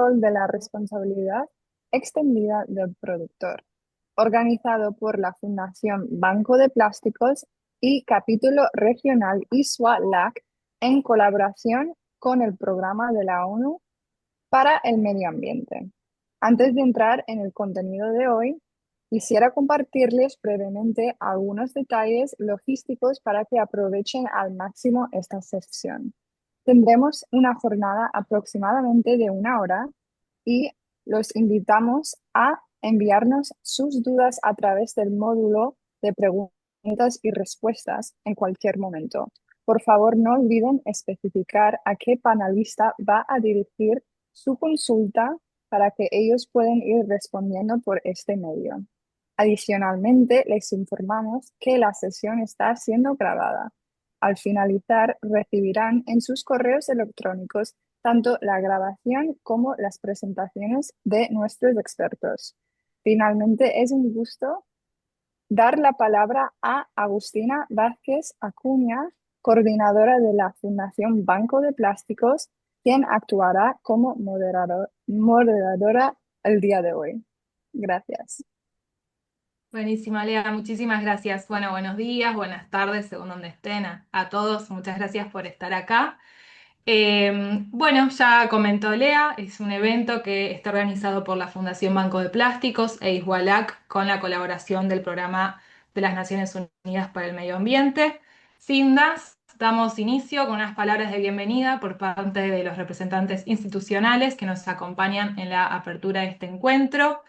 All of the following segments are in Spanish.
control de la responsabilidad extendida del productor, organizado por la Fundación Banco de Plásticos y Capítulo Regional ISWA-LAC en colaboración con el Programa de la ONU para el Medio Ambiente. Antes de entrar en el contenido de hoy, quisiera compartirles brevemente algunos detalles logísticos para que aprovechen al máximo esta sesión. Tendremos una jornada aproximadamente de 1 hora y los invitamos a enviarnos sus dudas a través del módulo de preguntas y respuestas en cualquier momento. Por favor, no olviden especificar a qué panelista va a dirigir su consulta para que ellos puedan ir respondiendo por este medio. Adicionalmente, les informamos que la sesión está siendo grabada. Al finalizar, recibirán en sus correos electrónicos tanto la grabación como las presentaciones de nuestros expertos. Finalmente, es un gusto dar la palabra a Agustina Vázquez Acuña, coordinadora de la Fundación Banco de Plásticos, quien actuará como moderadora el día de hoy. Gracias. Buenísima, Lea, muchísimas gracias. Bueno, buenos días, buenas tardes, según donde estén, a todos. Muchas gracias por estar acá. Bueno, ya comentó Lea, es un evento que está organizado por la Fundación Banco de Plásticos e Igualac con la colaboración del Programa de las Naciones Unidas para el Medio Ambiente. Sin más, damos inicio con unas palabras de bienvenida por parte de los representantes institucionales que nos acompañan en la apertura de este encuentro.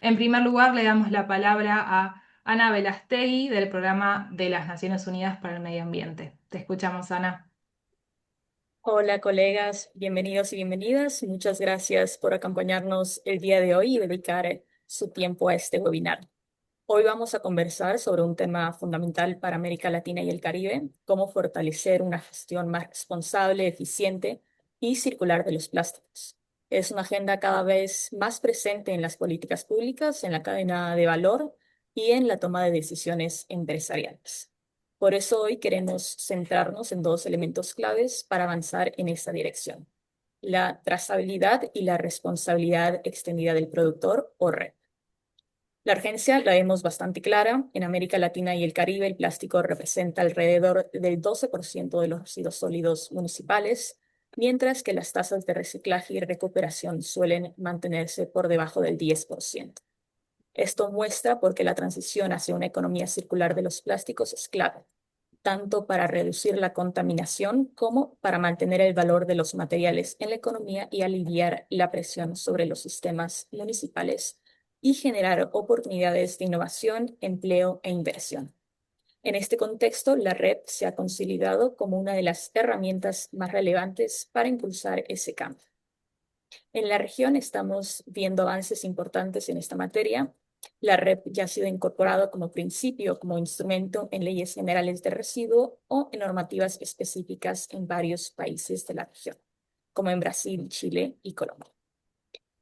En primer lugar, le damos la palabra a Ana Velastegui del Programa de las Naciones Unidas para el Medio Ambiente. Te escuchamos, Ana. Hola colegas, bienvenidos y bienvenidas. Muchas gracias por acompañarnos el día de hoy y dedicar su tiempo a este webinar. Hoy vamos a conversar sobre un tema fundamental para América Latina y el Caribe: cómo fortalecer una gestión más responsable, eficiente y circular de los plásticos. Es una agenda cada vez más presente en las políticas públicas, en la cadena de valor y en la toma de decisiones empresariales. Por eso hoy queremos centrarnos en dos elementos claves para avanzar en esta dirección: la trazabilidad y la responsabilidad extendida del productor o red. La urgencia la vemos bastante clara. En América Latina y el Caribe, el plástico representa alrededor del 12% de los residuos sólidos municipales, mientras que las tasas de reciclaje y recuperación suelen mantenerse por debajo del 10%. Esto muestra por qué la transición hacia una economía circular de los plásticos es clave, tanto para reducir la contaminación como para mantener el valor de los materiales en la economía y aliviar la presión sobre los sistemas municipales y generar oportunidades de innovación, empleo e inversión. En este contexto, la red se ha consolidado como una de las herramientas más relevantes para impulsar ese cambio. En la región estamos viendo avances importantes en esta materia. La REP ya ha sido incorporado como principio, como instrumento en leyes generales de residuo o en normativas específicas en varios países de la región, como en Brasil, Chile y Colombia.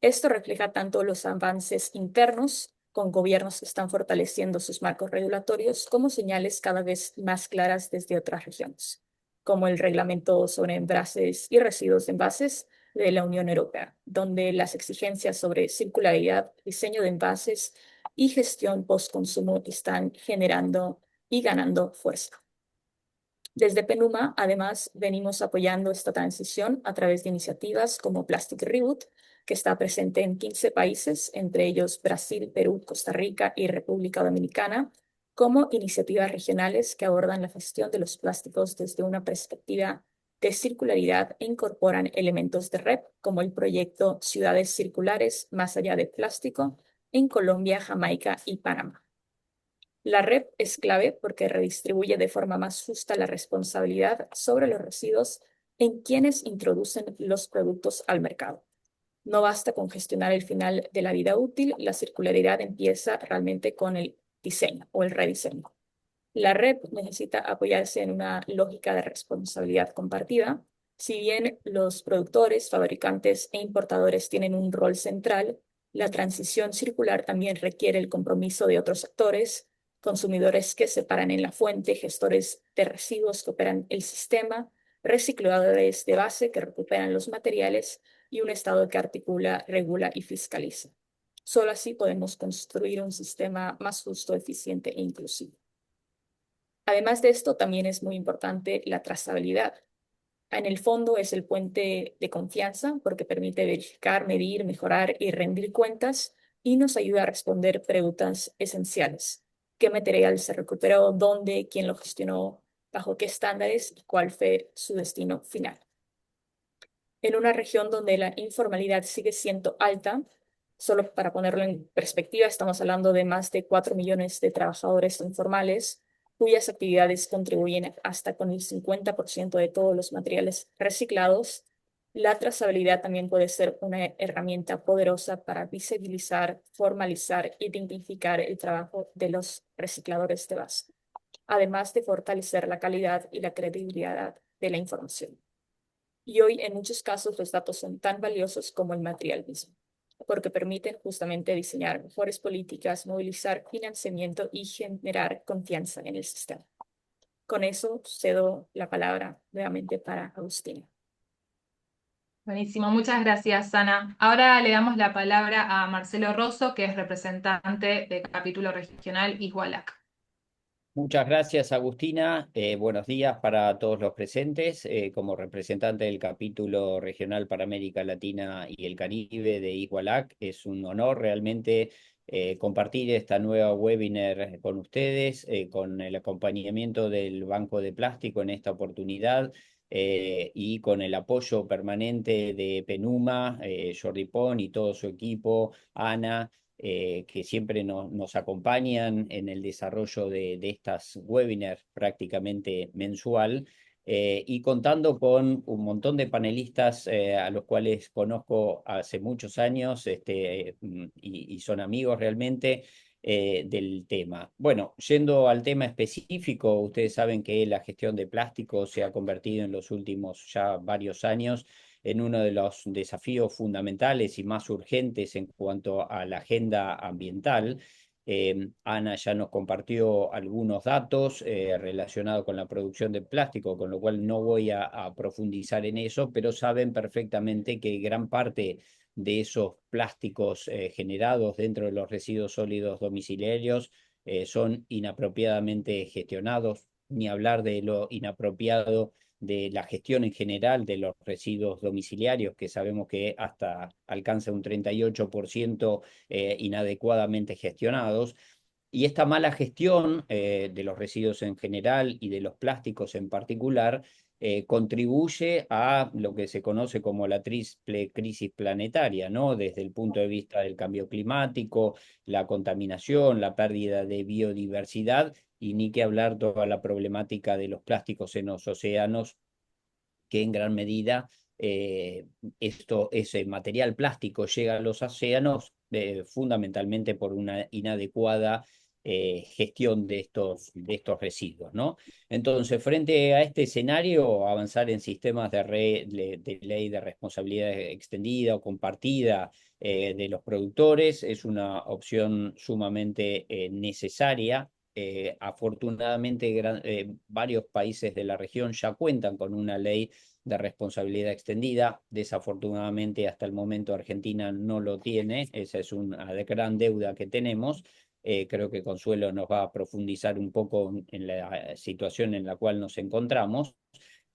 Esto refleja tanto los avances internos, con gobiernos que están fortaleciendo sus marcos regulatorios, como señales cada vez más claras desde otras regiones, como el Reglamento sobre Envases y Residuos de Envases de la Unión Europea, donde las exigencias sobre circularidad, diseño de envases y gestión post-consumo están generando y ganando fuerza. Desde PENUMA, además, venimos apoyando esta transición a través de iniciativas como Plastic Reboot, que está presente en 15 países, entre ellos Brasil, Perú, Costa Rica y República Dominicana, como iniciativas regionales que abordan la gestión de los plásticos desde una perspectiva de circularidad e incorporan elementos de REP, como el proyecto Ciudades Circulares Más Allá de Plástico en Colombia, Jamaica y Panamá. La REP es clave porque redistribuye de forma más justa la responsabilidad sobre los residuos en quienes introducen los productos al mercado. No basta con gestionar el final de la vida útil, la circularidad empieza realmente con el diseño o el rediseño. La red necesita apoyarse en una lógica de responsabilidad compartida. Si bien los productores, fabricantes e importadores tienen un rol central, la transición circular también requiere el compromiso de otros actores: consumidores que separan en la fuente, gestores de residuos que operan el sistema, recicladores de base que recuperan los materiales y un Estado que articula, regula y fiscaliza. Solo así podemos construir un sistema más justo, eficiente e inclusivo. Además de esto, también es muy importante la trazabilidad. En el fondo es el puente de confianza porque permite verificar, medir, mejorar y rendir cuentas y nos ayuda a responder preguntas esenciales. ¿Qué material se recuperó? ¿Dónde? ¿Quién lo gestionó? ¿Bajo qué estándares? ¿Y cuál fue su destino final? En una región donde la informalidad sigue siendo alta, solo para ponerlo en perspectiva, estamos hablando de más de 4 millones de trabajadores informales cuyas actividades contribuyen hasta con el 50% de todos los materiales reciclados. La trazabilidad también puede ser una herramienta poderosa para visibilizar, formalizar y dignificar el trabajo de los recicladores de base, además de fortalecer la calidad y la credibilidad de la información. Y hoy, en muchos casos, los datos son tan valiosos como el material mismo, porque permiten justamente diseñar mejores políticas, movilizar financiamiento y generar confianza en el sistema. Con eso cedo la palabra nuevamente para Agustina. Buenísimo, muchas gracias, Ana. Ahora le damos la palabra a Marcelo Rosso, que es representante del capítulo regional Igualac. Muchas gracias, Agustina. Buenos días para todos los presentes. Como representante del capítulo regional para América Latina y el Caribe de Igualac, es un honor realmente compartir esta nueva webinar con ustedes, con el acompañamiento del Banco de Plástico en esta oportunidad. Y con el apoyo permanente de Penuma, Jordi Pon y todo su equipo, Ana, que siempre nos acompañan en el desarrollo de estas webinars prácticamente mensual, y contando con un montón de panelistas a los cuales conozco hace muchos años, y son amigos realmente del tema. Bueno, yendo al tema específico, ustedes saben que la gestión de plástico se ha convertido en los últimos ya varios años en uno de los desafíos fundamentales y más urgentes en cuanto a la agenda ambiental. Ana ya nos compartió algunos datos relacionados con la producción de plástico, con lo cual no voy a profundizar en eso, pero saben perfectamente que gran parte de esos plásticos generados dentro de los residuos sólidos domiciliarios son inapropiadamente gestionados, ni hablar de lo inapropiado de la gestión en general de los residuos domiciliarios, que sabemos que hasta alcanza un 38% inadecuadamente gestionados. Y esta mala gestión de los residuos en general y de los plásticos en particular contribuye a lo que se conoce como la triple crisis planetaria, ¿no? Desde el punto de vista del cambio climático, la contaminación, la pérdida de biodiversidad y ni que hablar toda la problemática de los plásticos en los océanos, que en gran medida ese material plástico llega a los océanos fundamentalmente por una inadecuada gestión de estos residuos, ¿no? Entonces, frente a este escenario, avanzar en sistemas de ley de responsabilidad extendida o compartida de los productores es una opción sumamente necesaria. Afortunadamente, varios países de la región ya cuentan con una ley de responsabilidad extendida. Desafortunadamente, hasta el momento Argentina no lo tiene. Esa es una gran deuda que tenemos. Creo que Consuelo nos va a profundizar un poco en la situación en la cual nos encontramos.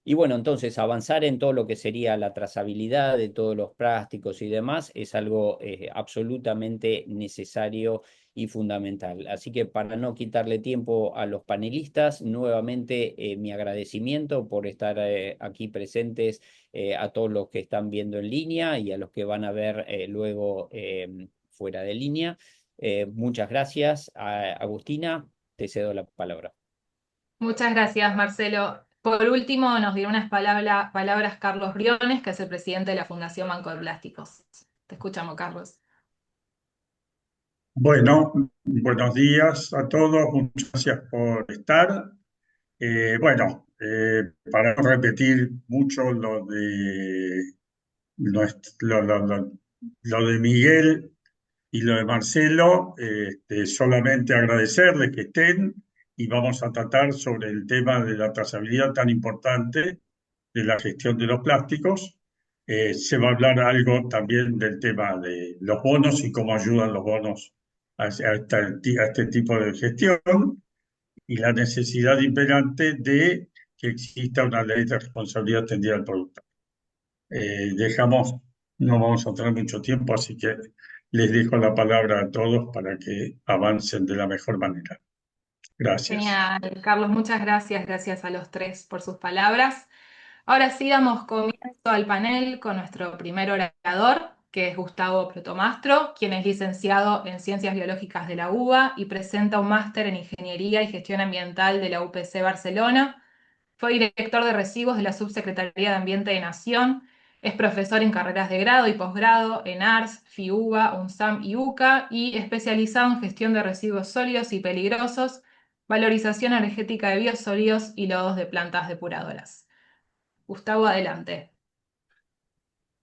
Y bueno, entonces avanzar en todo lo que sería la trazabilidad de todos los plásticos y demás es algo absolutamente necesario y fundamental. Así que para no quitarle tiempo a los panelistas, nuevamente mi agradecimiento por estar aquí presentes, a todos los que están viendo en línea y a los que van a ver luego fuera de línea. Muchas gracias, Agustina, te cedo la palabra. Muchas gracias, Marcelo. Por último, nos dio unas palabras Carlos Briones, que es el presidente de la Fundación Banco de Plásticos. Te escuchamos, Carlos. Bueno, buenos días a todos, muchas gracias por estar. Para no repetir mucho lo de Miguel y lo de Marcelo, solamente agradecerles que estén y vamos a tratar sobre el tema de la trazabilidad tan importante de la gestión de los plásticos. Se va a hablar algo también del tema de los bonos y cómo ayudan los bonos a este tipo de gestión y la necesidad imperante de que exista una ley de responsabilidad extendida del productor. Dejamos, no vamos a tener mucho tiempo, así que les dejo la palabra a todos para que avancen de la mejor manera. Gracias. Genial, Carlos, muchas gracias. Gracias a los tres por sus palabras. Ahora sí damos comienzo al panel con nuestro primer orador, que es Gustavo Protomastro, quien es licenciado en Ciencias Biológicas de la UBA y presenta un máster en Ingeniería y Gestión Ambiental de la UPC Barcelona. Fue director de residuos de la Subsecretaría de Ambiente de Nación. Es profesor en carreras de grado y posgrado en ARS, FIUBA, UNSAM y UCA y especializado en gestión de residuos sólidos y peligrosos, valorización energética de biosólidos y lodos de plantas depuradoras. Gustavo, adelante.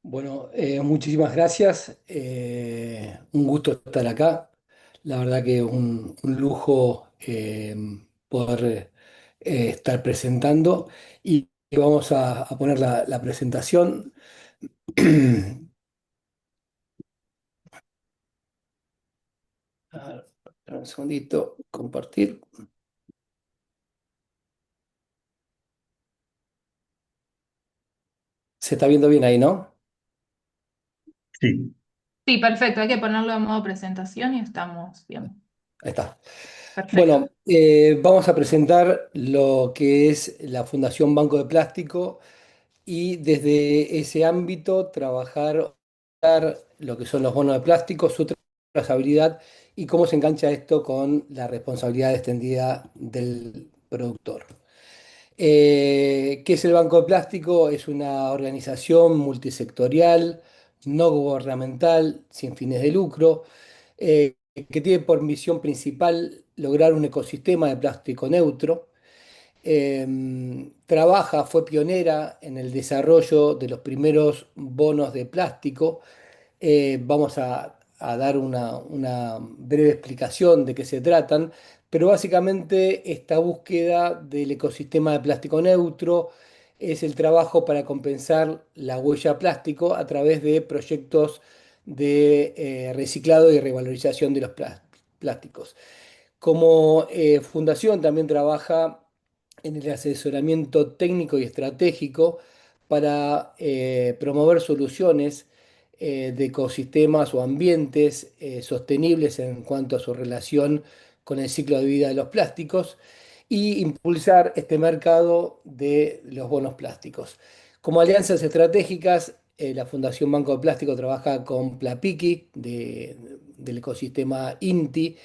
Bueno, muchísimas gracias. Un gusto estar acá. La verdad que un lujo poder estar presentando y vamos a poner la presentación. A ver, un segundito, compartir. Se está viendo bien ahí, ¿no? Sí. Sí, perfecto. Hay que ponerlo en modo presentación y estamos bien. Ahí está. Perfecto. Bueno, vamos a presentar lo que es la Fundación Banco de Plástico y desde ese ámbito trabajar lo que son los bonos de plástico, su trazabilidad y cómo se engancha esto con la responsabilidad extendida del productor. ¿Qué es el Banco de Plástico? Es una organización multisectorial, no gubernamental, sin fines de lucro, que tiene por misión principal lograr un ecosistema de plástico neutro. Fue pionera en el desarrollo de los primeros bonos de plástico. Vamos a dar una breve explicación de qué se tratan, pero básicamente esta búsqueda del ecosistema de plástico neutro es el trabajo para compensar la huella plástico a través de proyectos de reciclado y revalorización de los plásticos. Como fundación también trabaja en el asesoramiento técnico y estratégico para promover soluciones de ecosistemas o ambientes sostenibles en cuanto a su relación con el ciclo de vida de los plásticos y impulsar este mercado de los bonos plásticos. Como alianzas estratégicas, la Fundación Banco de Plástico trabaja con Plapiki del ecosistema INTI,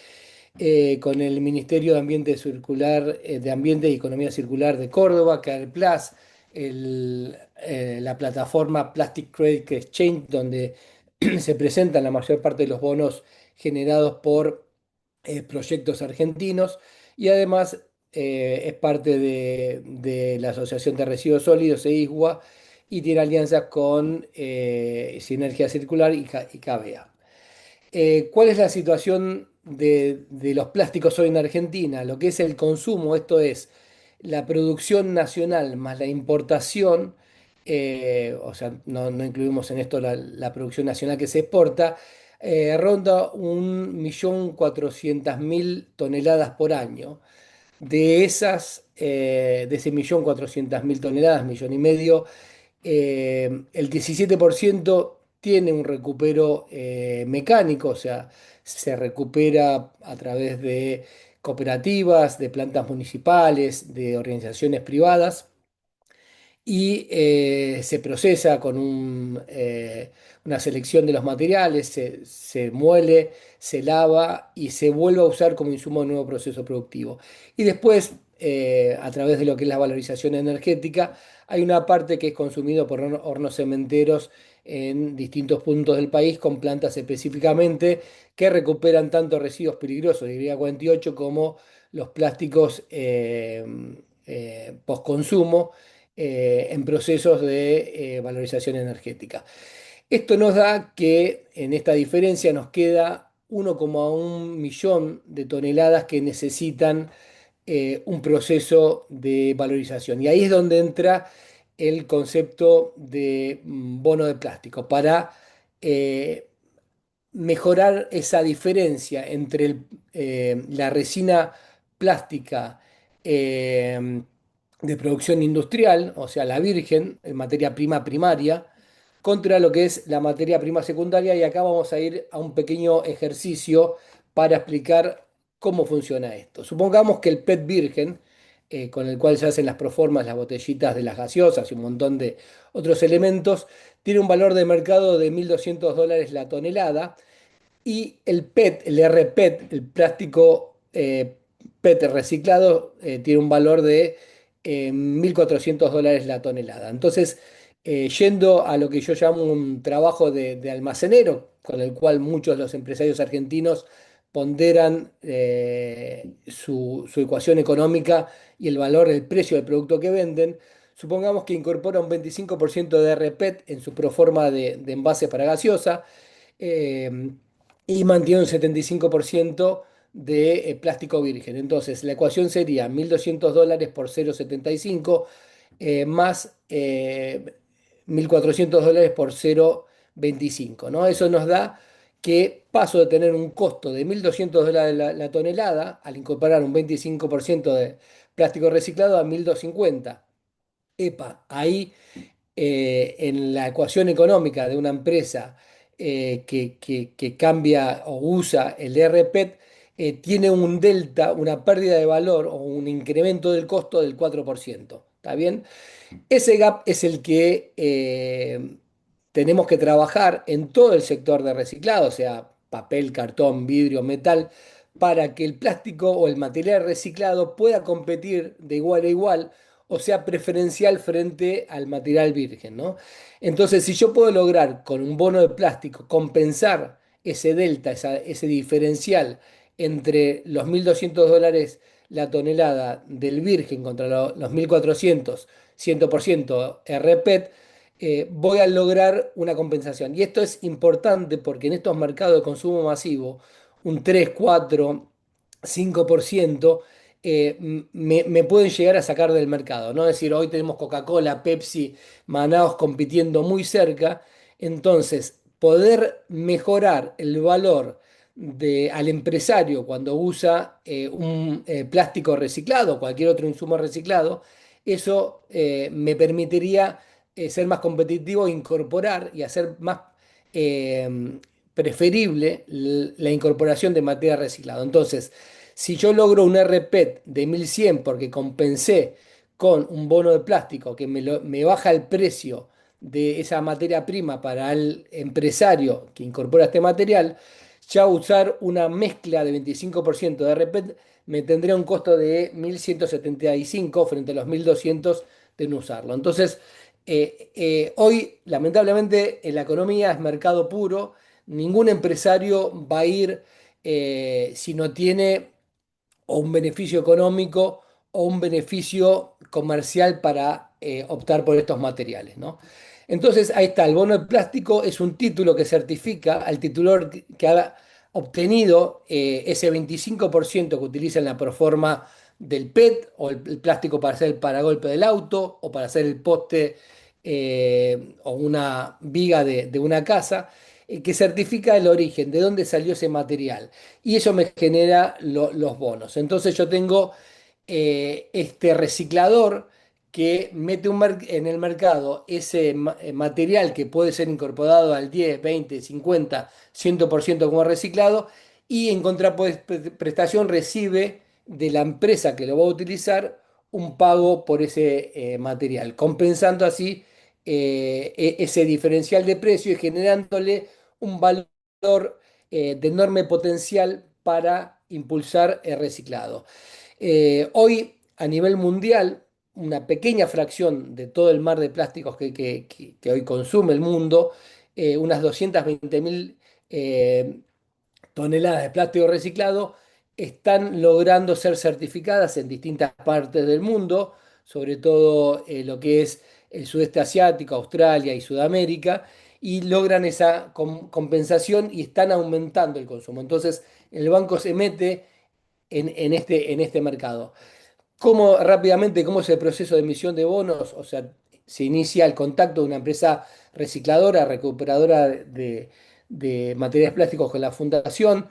con el Ministerio de Ambiente Circular, de Ambiente y Economía Circular de Córdoba, CARPLAS, la plataforma Plastic Credit Exchange, donde se presentan la mayor parte de los bonos generados por proyectos argentinos, y además es parte de la Asociación de Residuos Sólidos, EISGUA, y tiene alianzas con Sinergia Circular y CABEA. ¿Cuál es la situación de los plásticos hoy en Argentina? Lo que es el consumo, esto es la producción nacional más la importación, o sea, no incluimos en esto la producción nacional que se exporta, ronda 1.400.000 toneladas por año. De ese 1.400.000 toneladas, 1.500.000, el 17% tiene un recupero mecánico, o sea, se recupera a través de cooperativas, de plantas municipales, de organizaciones privadas y se procesa con una selección de los materiales, se muele, se lava y se vuelve a usar como insumo de nuevo proceso productivo. Y después, a través de lo que es la valorización energética, hay una parte que es consumido por hornos cementeros en distintos puntos del país, con plantas específicamente que recuperan tanto residuos peligrosos, diría 48, como los plásticos post-consumo en procesos de valorización energética. Esto nos da que en esta diferencia nos queda 1,1 millón de toneladas que necesitan un proceso de valorización. Y ahí es donde entra el concepto de bono de plástico para eh, mejorar esa diferencia entre la resina plástica eh, de producción industrial, o sea, la virgen, en materia prima primaria, contra lo que es la materia prima secundaria. Y acá vamos a ir a un pequeño ejercicio para explicar cómo funciona esto. Supongamos que el PET virgen, con el cual se hacen las proformas, las botellitas de las gaseosas y un montón de otros elementos, tiene un valor de mercado de $1.200 la tonelada, y el PET, el RPET, el plástico PET reciclado, tiene un valor de $1.400 la tonelada. Entonces, yendo a lo que yo llamo un trabajo de almacenero, con el cual muchos de los empresarios argentinos ponderan su ecuación económica y el valor, el precio del producto que venden. Supongamos que incorpora un 25% de RPET en su proforma de envase para gaseosa, eh, y mantiene un 75% de plástico virgen. Entonces, la ecuación sería $1.200 por 0,75 más $1.400 por 0,25, ¿no? Eso nos da que paso de tener un costo de $1.200 la tonelada al incorporar un 25% de plástico reciclado a 1.250. Epa, ahí en la ecuación económica de una empresa que cambia o usa el RPET, tiene un delta, una pérdida de valor o un incremento del costo del 4%. ¿Está bien? Ese gap es el que tenemos que trabajar en todo el sector de reciclado, o sea, papel, cartón, vidrio, metal, para que el plástico o el material reciclado pueda competir de igual a igual, o sea, preferencial frente al material virgen, ¿no? Entonces, si yo puedo lograr con un bono de plástico compensar ese delta, ese diferencial entre los $1.200 la tonelada del virgen contra los 1.400, 100% RPET, voy a lograr una compensación. Y esto es importante porque en estos mercados de consumo masivo, un 3, 4, 5% me pueden llegar a sacar del mercado, ¿no? Es decir, hoy tenemos Coca-Cola, Pepsi, Manaos compitiendo muy cerca. Entonces, poder mejorar el valor al empresario cuando usa un plástico reciclado, cualquier otro insumo reciclado, eso me permitiría ser más competitivo, incorporar y hacer más eh, preferible la incorporación de materia reciclada. Entonces, si yo logro un RPET de 1.100 porque compensé con un bono de plástico que me baja el precio de esa materia prima para el empresario que incorpora este material, ya usar una mezcla de 25% de RPET me tendría un costo de 1.175 frente a los 1.200 de no usarlo. Entonces, hoy, lamentablemente, en la economía es mercado puro. Ningún empresario va a ir si no tiene o un beneficio económico o un beneficio comercial para optar por estos materiales, ¿no? Entonces, ahí está, el bono de plástico es un título que certifica al titular que ha obtenido ese 25% que utiliza en la proforma del PET o el plástico para hacer el paragolpe del auto o para hacer el poste o una viga de una casa, que certifica el origen, de dónde salió ese material. Y eso me genera los bonos. Entonces yo tengo este reciclador que mete en el mercado ese material que puede ser incorporado al 10, 20, 50, 100% como reciclado, y en contraprestación recibe de la empresa que lo va a utilizar un pago por ese material, compensando así ese diferencial de precio y generándole un valor de enorme potencial para impulsar el reciclado. Hoy, a nivel mundial, una pequeña fracción de todo el mar de plásticos que hoy consume el mundo, unas 220.000 toneladas de plástico reciclado, están logrando ser certificadas en distintas partes del mundo, sobre todo lo que es el sudeste asiático, Australia y Sudamérica, y logran esa compensación y están aumentando el consumo. Entonces, el banco se mete en este mercado. ¿Cómo rápidamente, cómo es el proceso de emisión de bonos? O sea, se inicia el contacto de una empresa recicladora, recuperadora de materiales plásticos con la fundación.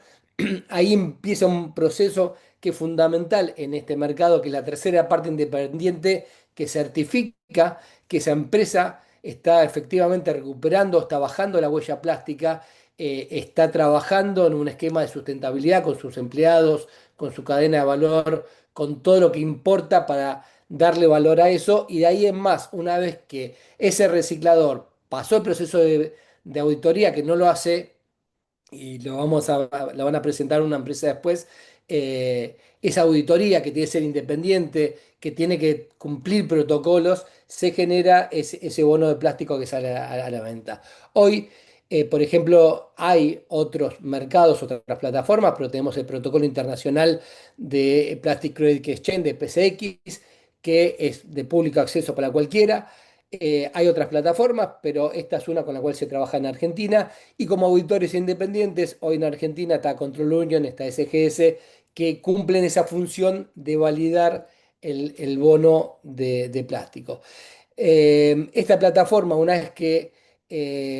Ahí empieza un proceso que es fundamental en este mercado, que es la tercera parte independiente que certifica que esa empresa está efectivamente recuperando, está bajando la huella plástica, está trabajando en un esquema de sustentabilidad con sus empleados, con su cadena de valor, con todo lo que importa para darle valor a eso. Y de ahí en más, una vez que ese reciclador pasó el proceso de auditoría, que no lo hace y la van a presentar una empresa después, esa auditoría que tiene que ser independiente, que tiene que cumplir protocolos, se genera ese bono de plástico que sale a la venta. Hoy, por ejemplo, hay otros mercados, otras plataformas, pero tenemos el protocolo internacional de Plastic Credit Exchange, de PCX, que es de público acceso para cualquiera. Hay otras plataformas, pero esta es una con la cual se trabaja en Argentina. Y como auditores independientes, hoy en Argentina está Control Union, está SGS, que cumplen esa función de validar el bono de plástico. Esta plataforma, una vez que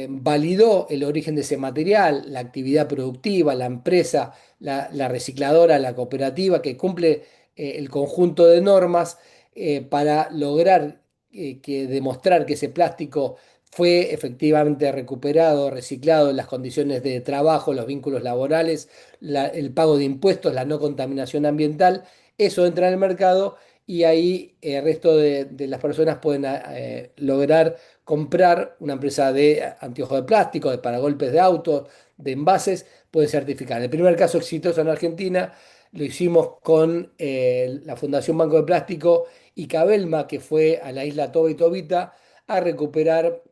validó el origen de ese material, la actividad productiva, la empresa, la recicladora, la cooperativa, que cumple el conjunto de normas para lograr demostrar que ese plástico fue efectivamente recuperado, reciclado en las condiciones de trabajo, los vínculos laborales, el pago de impuestos, la no contaminación ambiental, eso entra en el mercado y ahí el resto de las personas pueden lograr comprar una empresa de anteojos de plástico, de paragolpes de autos, de envases, pueden certificar. El primer caso exitoso en Argentina lo hicimos con la Fundación Banco de Plástico y Cabelma, que fue a la isla Toba y Tobita a recuperar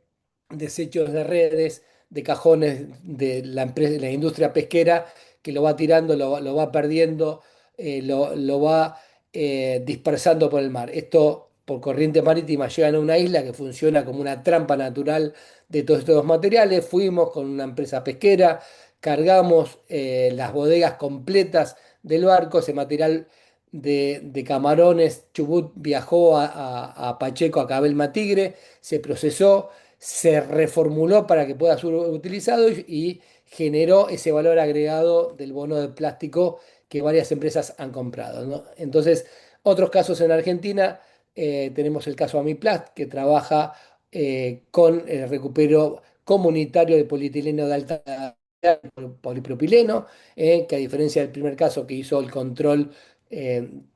desechos de redes, de cajones de la empresa, de la industria pesquera, que lo va tirando, lo va perdiendo, lo va dispersando por el mar. Esto por corriente marítima llegan a una isla que funciona como una trampa natural de todos estos materiales. Fuimos con una empresa pesquera, cargamos las bodegas completas del barco, ese material de camarones, Chubut viajó a Pacheco, a Cabelma Tigre, se procesó, se reformuló para que pueda ser utilizado y generó ese valor agregado del bono de plástico que varias empresas han comprado, ¿no? Entonces, otros casos en Argentina, tenemos el caso Amiplast, que trabaja con el recupero comunitario de polietileno de alta polipropileno, que a diferencia del primer caso que hizo el control,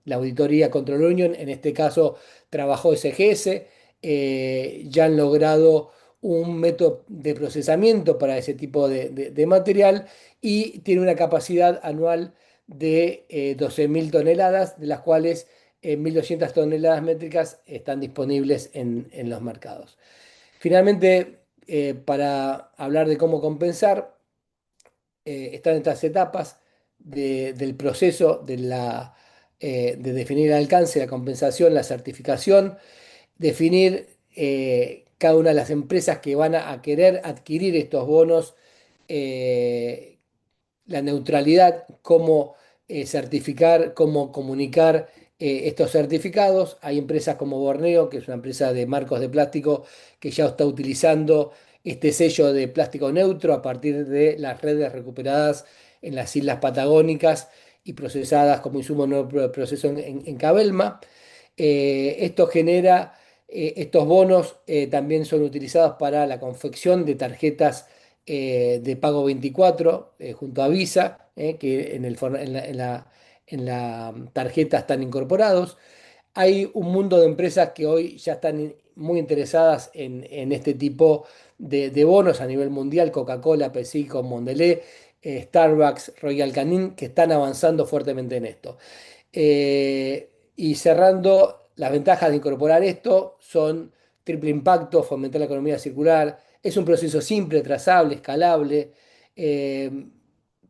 la auditoría Control Union, en este caso trabajó SGS, ya han logrado un método de procesamiento para ese tipo de material y tiene una capacidad anual de 12.000 toneladas, de las cuales 1.200 toneladas métricas están disponibles en los mercados. Finalmente, para hablar de cómo compensar, están estas etapas del proceso de definir el alcance, la compensación, la certificación, definir cada una de las empresas que van a querer adquirir estos bonos, eh, la neutralidad, cómo certificar, cómo comunicar estos certificados. Hay empresas como Borneo, que es una empresa de marcos de plástico, que ya está utilizando este sello de plástico neutro a partir de las redes recuperadas en las islas patagónicas y procesadas como insumo nuevo proceso en Cabelma. Esto genera, estos bonos también son utilizados para la confección de tarjetas de pago 24 junto a Visa, que en la tarjeta están incorporados. Hay un mundo de empresas que hoy ya están muy interesadas en este tipo de bonos a nivel mundial: Coca-Cola, PepsiCo, Mondelez, Starbucks, Royal Canin, que están avanzando fuertemente en esto. Y cerrando, las ventajas de incorporar esto son triple impacto, fomentar la economía circular, es un proceso simple, trazable, escalable. eh,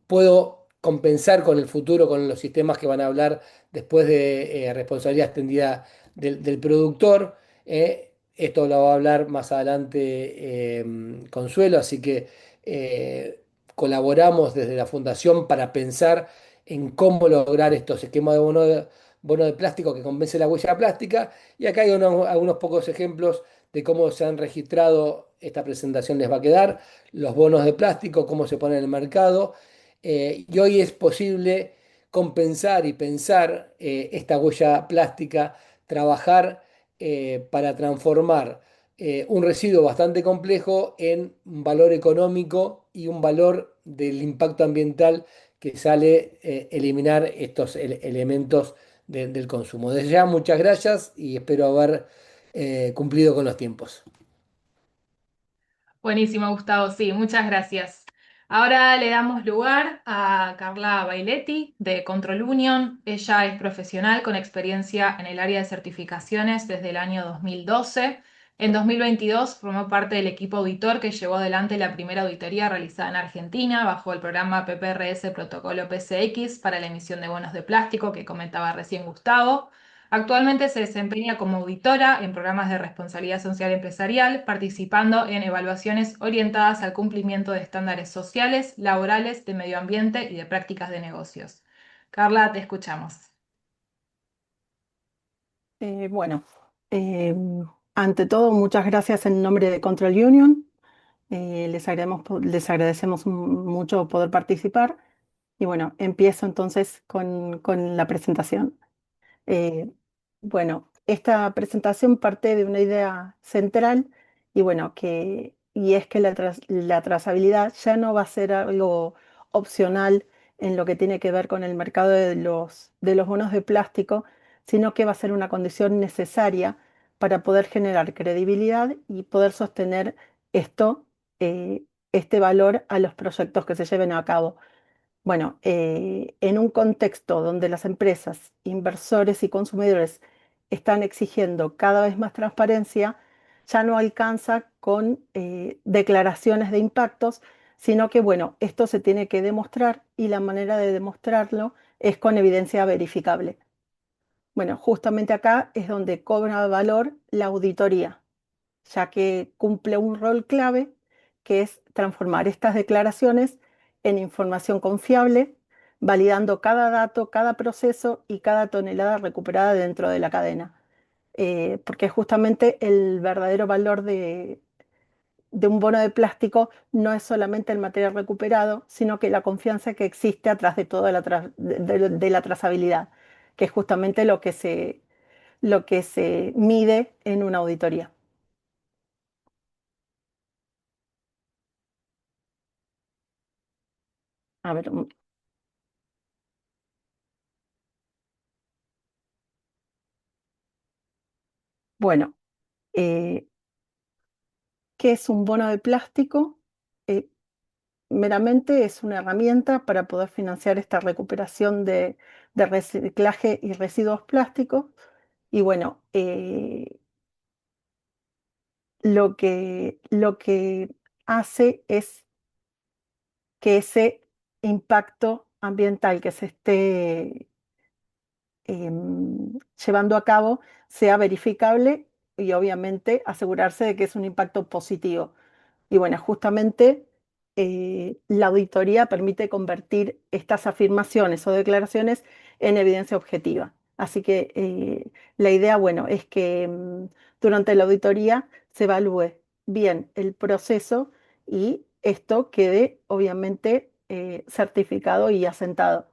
Puedo compensar con el futuro, con los sistemas que van a hablar después de responsabilidad extendida del productor. Esto lo va a hablar más adelante Consuelo, así que colaboramos desde la Fundación para pensar en cómo lograr estos esquemas de bono de plástico que compense la huella plástica. Y acá hay algunos pocos ejemplos de cómo se han registrado. Esta presentación les va a quedar, los bonos de plástico, cómo se ponen en el mercado. Y hoy es posible compensar y pensar esta huella plástica, trabajar para transformar un residuo bastante complejo en un valor económico y un valor del impacto ambiental que sale eliminar estos elementos del consumo. Desde ya, muchas gracias y espero haber cumplido con los tiempos. Buenísimo, Gustavo. Sí, muchas gracias. Ahora le damos lugar a Carla Bailetti de Control Union. Ella es profesional con experiencia en el área de certificaciones desde el año 2012. En 2022 formó parte del equipo auditor que llevó adelante la primera auditoría realizada en Argentina bajo el programa PPRS Protocolo PCX para la emisión de bonos de plástico que comentaba recién Gustavo. Actualmente se desempeña como auditora en programas de responsabilidad social empresarial, participando en evaluaciones orientadas al cumplimiento de estándares sociales, laborales, de medio ambiente y de prácticas de negocios. Carla, te escuchamos. Bueno, eh, ante todo, muchas gracias en nombre de Control Union. Les agradecemos mucho poder participar. Y bueno, empiezo entonces con la presentación. Eh, bueno, esta presentación parte de una idea central y bueno, y es que la trazabilidad ya no va a ser algo opcional en lo que tiene que ver con el mercado de los bonos de plástico, sino que va a ser una condición necesaria para poder generar credibilidad y poder sostener esto, este valor a los proyectos que se lleven a cabo. Bueno, en un contexto donde las empresas, inversores y consumidores están exigiendo cada vez más transparencia, ya no alcanza con declaraciones de impactos, sino que, bueno, esto se tiene que demostrar y la manera de demostrarlo es con evidencia verificable. Bueno, justamente acá es donde cobra valor la auditoría, ya que cumple un rol clave que es transformar estas declaraciones en información confiable, validando cada dato, cada proceso y cada tonelada recuperada dentro de la cadena. Porque justamente el verdadero valor de un bono de plástico no es solamente el material recuperado, sino que la confianza que existe atrás de toda de la trazabilidad, que es justamente lo que se mide en una auditoría. A ver, bueno, eh, ¿qué es un bono de plástico? Eh, Meramente es una herramienta para poder financiar esta recuperación de reciclaje y residuos plásticos. Y bueno, lo que hace es que ese impacto ambiental que se esté llevando a cabo sea verificable y obviamente asegurarse de que es un impacto positivo. Y bueno, justamente la auditoría permite convertir estas afirmaciones o declaraciones en evidencia objetiva. Así que la idea, bueno, es que durante la auditoría se evalúe bien el proceso y esto quede obviamente certificado y asentado.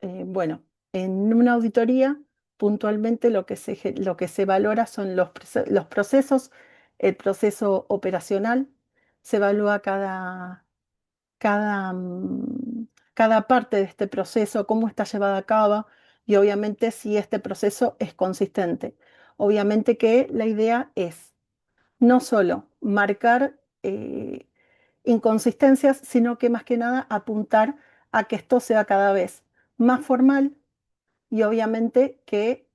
Bueno, en una auditoría, puntualmente lo que se valora son los procesos, el proceso operacional, se evalúa cada, mm, cada parte de este proceso, cómo está llevada a cabo y obviamente si este proceso es consistente. Obviamente que la idea es no solo marcar inconsistencias, sino que más que nada apuntar a que esto sea cada vez más formal y obviamente que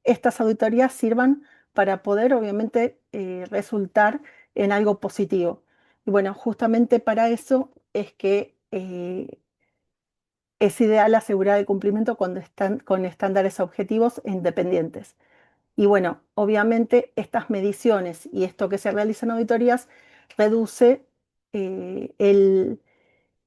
estas auditorías sirvan para poder obviamente resultar en algo positivo. Y bueno, justamente para eso es que es ideal asegurar el cumplimiento cuando están con estándares objetivos e independientes. Y bueno, obviamente estas mediciones y esto que se realiza en auditorías reduce eh, el,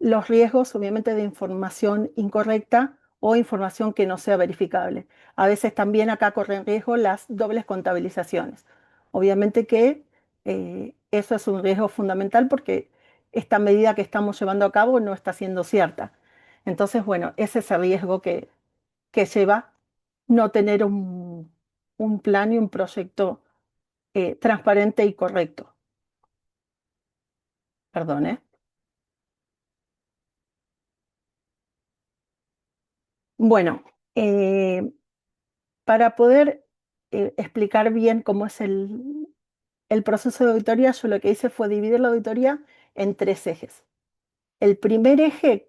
los riesgos, obviamente, de información incorrecta o información que no sea verificable. A veces también acá corren riesgo las dobles contabilizaciones. Obviamente que eso es un riesgo fundamental porque esta medida que estamos llevando a cabo no está siendo cierta. Entonces, bueno, ese es el riesgo que lleva no tener un plan y un proyecto transparente y correcto. Perdón, ¿eh? Bueno, para poder explicar bien cómo es el proceso de auditoría, yo lo que hice fue dividir la auditoría en tres ejes. El primer eje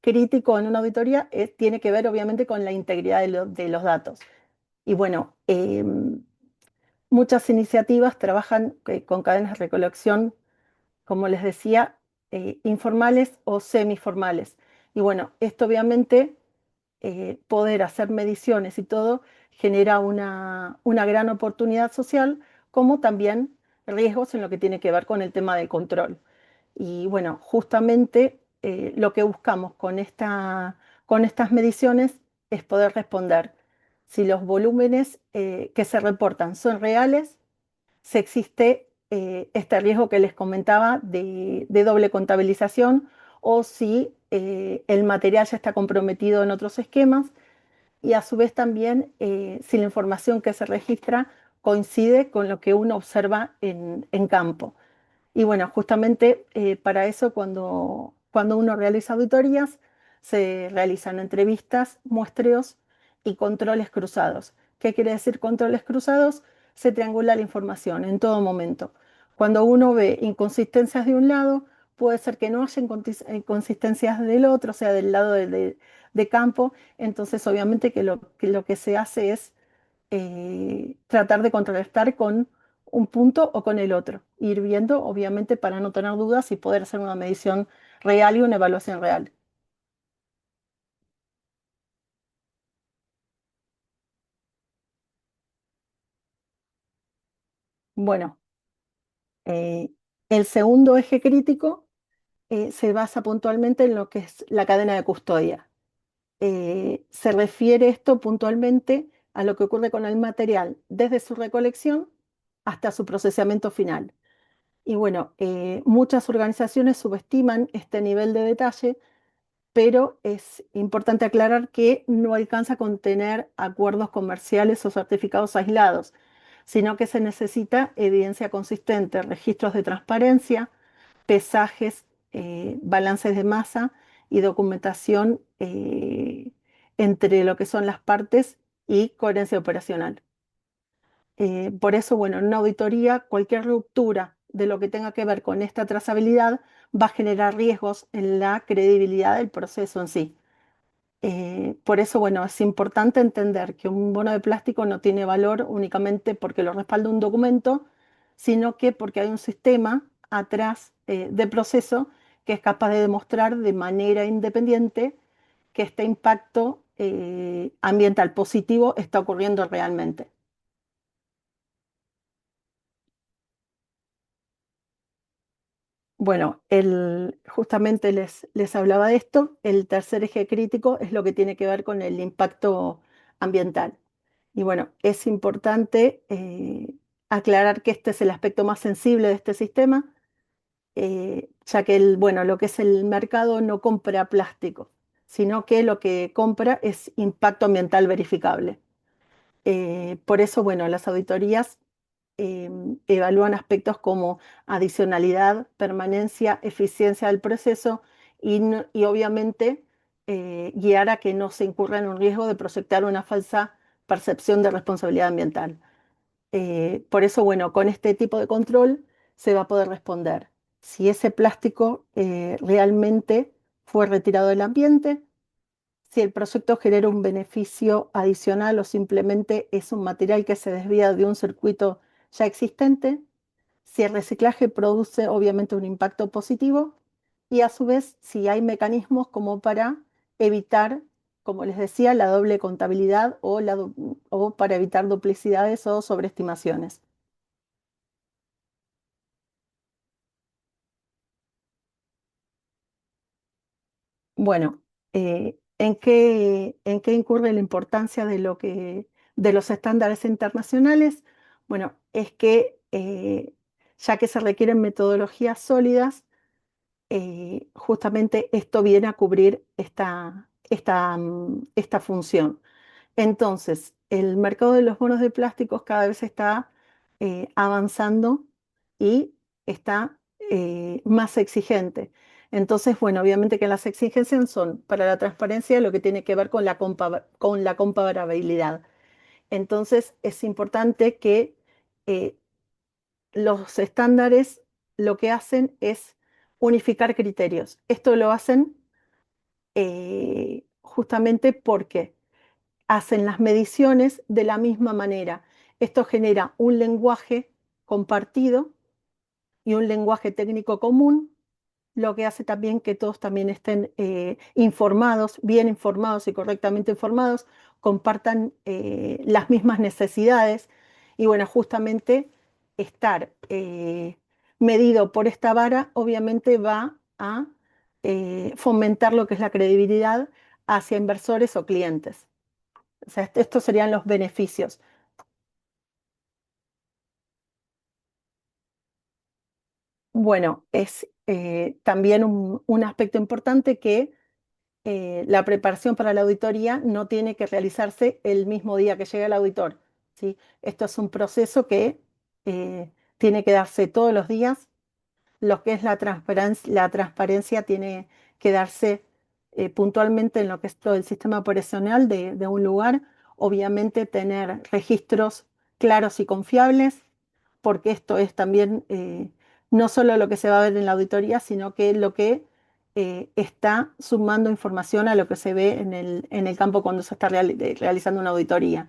crítico en una auditoría tiene que ver obviamente con la integridad de los datos. Y bueno, muchas iniciativas trabajan con cadenas de recolección, como les decía, informales o semiformales. Y bueno, esto obviamente poder hacer mediciones y todo genera una gran oportunidad social, como también riesgos en lo que tiene que ver con el tema del control. Y bueno, justamente lo que buscamos con estas mediciones es poder responder si los volúmenes que se reportan son reales, si existe este riesgo que les comentaba de doble contabilización o si el material ya está comprometido en otros esquemas y a su vez también si la información que se registra coincide con lo que uno observa en campo. Y bueno, justamente para eso cuando uno realiza auditorías, se realizan entrevistas, muestreos y controles cruzados. ¿Qué quiere decir controles cruzados? Se triangula la información en todo momento. Cuando uno ve inconsistencias de un lado, puede ser que no haya inconsistencias del otro, o sea, del lado de campo. Entonces, obviamente que lo que se hace es tratar de contrarrestar con un punto o con el otro. Ir viendo, obviamente, para no tener dudas y poder hacer una medición real y una evaluación real. Bueno, eh, el segundo eje crítico se basa puntualmente en lo que es la cadena de custodia. Se refiere esto puntualmente a lo que ocurre con el material desde su recolección hasta su procesamiento final. Y bueno, muchas organizaciones subestiman este nivel de detalle, pero es importante aclarar que no alcanza con tener acuerdos comerciales o certificados aislados, sino que se necesita evidencia consistente, registros de transparencia, pesajes, balances de masa y documentación entre lo que son las partes y coherencia operacional. Por eso, bueno, en una auditoría, cualquier ruptura de lo que tenga que ver con esta trazabilidad va a generar riesgos en la credibilidad del proceso en sí. Por eso, bueno, es importante entender que un bono de plástico no tiene valor únicamente porque lo respalda un documento, sino que porque hay un sistema atrás de proceso que es capaz de demostrar de manera independiente que este impacto ambiental positivo está ocurriendo realmente. Bueno, justamente les hablaba de esto. El tercer eje crítico es lo que tiene que ver con el impacto ambiental. Y bueno, es importante aclarar que este es el aspecto más sensible de este sistema, ya que bueno, lo que es el mercado no compra plástico, sino que lo que compra es impacto ambiental verificable. Por eso, bueno, las auditorías evalúan aspectos como adicionalidad, permanencia, eficiencia del proceso y obviamente guiar a que no se incurra en un riesgo de proyectar una falsa percepción de responsabilidad ambiental. Por eso, bueno, con este tipo de control se va a poder responder si ese plástico realmente fue retirado del ambiente, si el proyecto genera un beneficio adicional o simplemente es un material que se desvía de un circuito ya existente, si el reciclaje produce obviamente un impacto positivo y a su vez si hay mecanismos como para evitar, como les decía, la doble contabilidad o para evitar duplicidades o sobreestimaciones. Bueno, en qué incurre la importancia de los estándares internacionales? Bueno, es que ya que se requieren metodologías sólidas, justamente esto viene a cubrir esta función. Entonces, el mercado de los bonos de plásticos cada vez está avanzando y está más exigente. Entonces, bueno, obviamente que las exigencias son para la transparencia lo que tiene que ver con con la comparabilidad. Entonces, es importante que eh, los estándares lo que hacen es unificar criterios. Esto lo hacen justamente porque hacen las mediciones de la misma manera. Esto genera un lenguaje compartido y un lenguaje técnico común, lo que hace también que todos también estén informados, bien informados y correctamente informados, compartan las mismas necesidades y bueno, justamente estar medido por esta vara obviamente va a fomentar lo que es la credibilidad hacia inversores o clientes. O sea, estos serían los beneficios. Bueno, es también un aspecto importante que la preparación para la auditoría no tiene que realizarse el mismo día que llega el auditor, ¿sí? Esto es un proceso que tiene que darse todos los días. Lo que es la transparencia tiene que darse puntualmente en lo que es todo el sistema operacional de un lugar. Obviamente tener registros claros y confiables, porque esto es también no solo lo que se va a ver en la auditoría, sino que lo que está sumando información a lo que se ve en el campo cuando se está realizando una auditoría.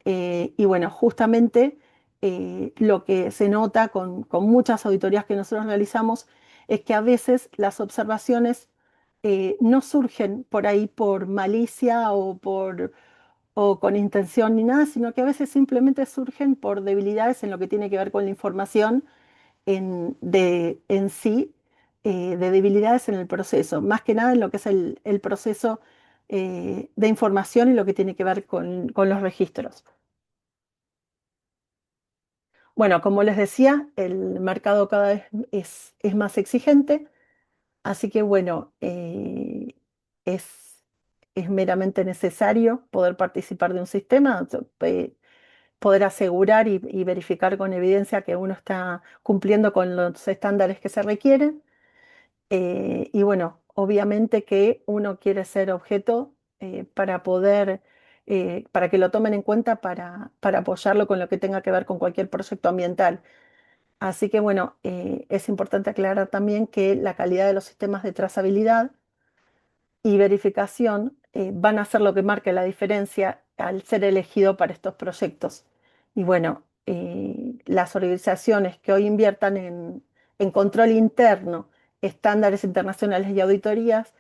Y bueno, justamente lo que se nota con muchas auditorías que nosotros realizamos es que a veces las observaciones no surgen por ahí por malicia o con intención ni nada, sino que a veces simplemente surgen por debilidades en lo que tiene que ver con la información en sí, de debilidades en el proceso, más que nada en lo que es el proceso de información y lo que tiene que ver con los registros. Bueno, como les decía, el mercado cada vez es más exigente, así que bueno, es, es meramente necesario poder participar de un sistema, poder asegurar y verificar con evidencia que uno está cumpliendo con los estándares que se requieren. Y bueno, obviamente que uno quiere ser objeto para poder, para que lo tomen en cuenta para apoyarlo con lo que tenga que ver con cualquier proyecto ambiental. Así que bueno, es importante aclarar también que la calidad de los sistemas de trazabilidad y verificación van a ser lo que marque la diferencia al ser elegido para estos proyectos. Y bueno, las organizaciones que hoy inviertan en control interno, estándares internacionales y auditorías,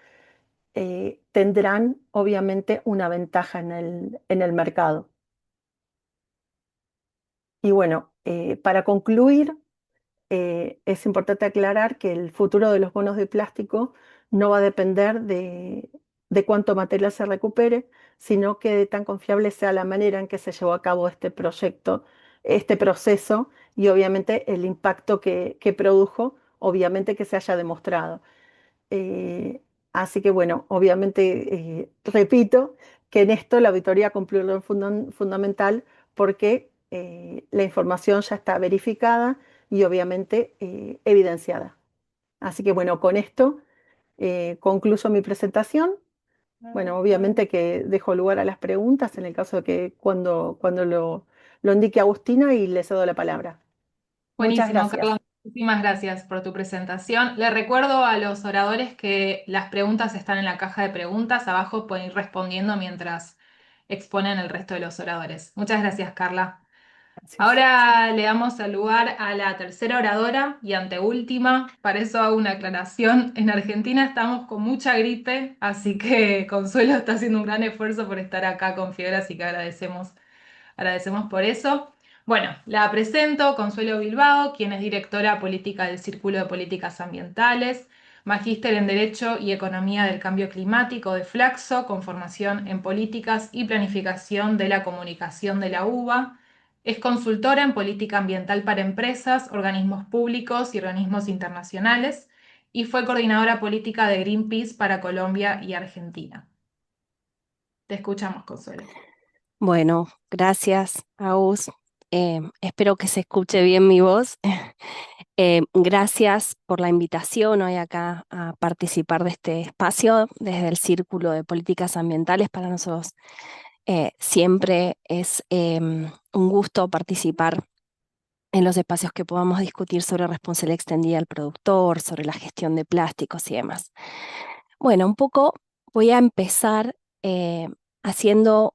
tendrán obviamente una ventaja en el mercado. Y bueno, para concluir, es importante aclarar que el futuro de los bonos de plástico no va a depender de cuánto material se recupere, sino que de tan confiable sea la manera en que se llevó a cabo este proyecto, este proceso y obviamente el impacto que produjo, obviamente que se haya demostrado. Eh, Así que bueno, obviamente repito que en esto la auditoría cumplió un rol fundamental porque la información ya está verificada y obviamente evidenciada. Así que bueno, con esto concluyo mi presentación. Bueno, obviamente que dejo lugar a las preguntas en el caso de que cuando lo indique Agustina y le cedo la palabra. Muchas Buenísimo, gracias. Carla. Muchísimas gracias por tu presentación. Le recuerdo a los oradores que las preguntas están en la caja de preguntas. Abajo pueden ir respondiendo mientras exponen el resto de los oradores. Muchas gracias, Carla. Gracias. Ahora le damos el lugar a la tercera oradora y anteúltima. Para eso hago una aclaración. En Argentina estamos con mucha gripe, así que Consuelo está haciendo un gran esfuerzo por estar acá con fiebre, así que agradecemos por eso. Bueno, la presento, Consuelo Bilbao, quien es directora política del Círculo de Políticas Ambientales. magíster en Derecho y Economía del Cambio Climático de Flaxo, con formación en Políticas y Planificación de la Comunicación de la UBA. Es consultora en política ambiental para empresas, organismos públicos y organismos internacionales, y fue coordinadora política de Greenpeace para Colombia y Argentina. Te escuchamos, Consuelo. Bueno, gracias, Agus. Espero que se escuche bien mi voz. Gracias por la invitación hoy acá a participar de este espacio desde el Círculo de Políticas Ambientales. Para nosotros siempre es un gusto participar en los espacios que podamos discutir sobre responsabilidad extendida al productor, sobre la gestión de plásticos y demás. Bueno, un poco voy a empezar haciendo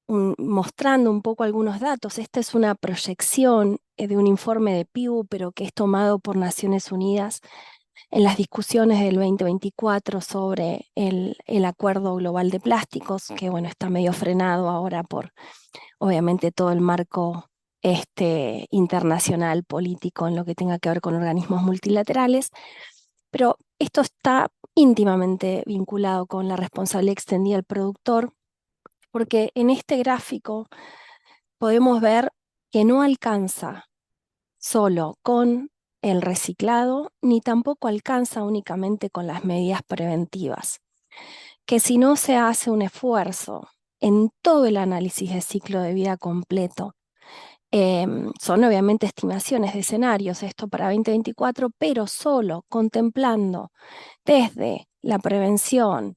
mostrando un poco algunos datos. Esta es una proyección de un informe de Pew, pero que es tomado por Naciones Unidas en las discusiones del 2024 sobre el Acuerdo Global de Plásticos, que bueno, está medio frenado ahora por obviamente todo el marco internacional político en lo que tenga que ver con organismos multilaterales, pero esto está íntimamente vinculado con la responsabilidad extendida al productor, porque en este gráfico podemos ver que no alcanza solo con el reciclado, ni tampoco alcanza únicamente con las medidas preventivas, que si no se hace un esfuerzo en todo el análisis de ciclo de vida completo, son obviamente estimaciones de escenarios, esto para 2024, pero solo contemplando desde la prevención,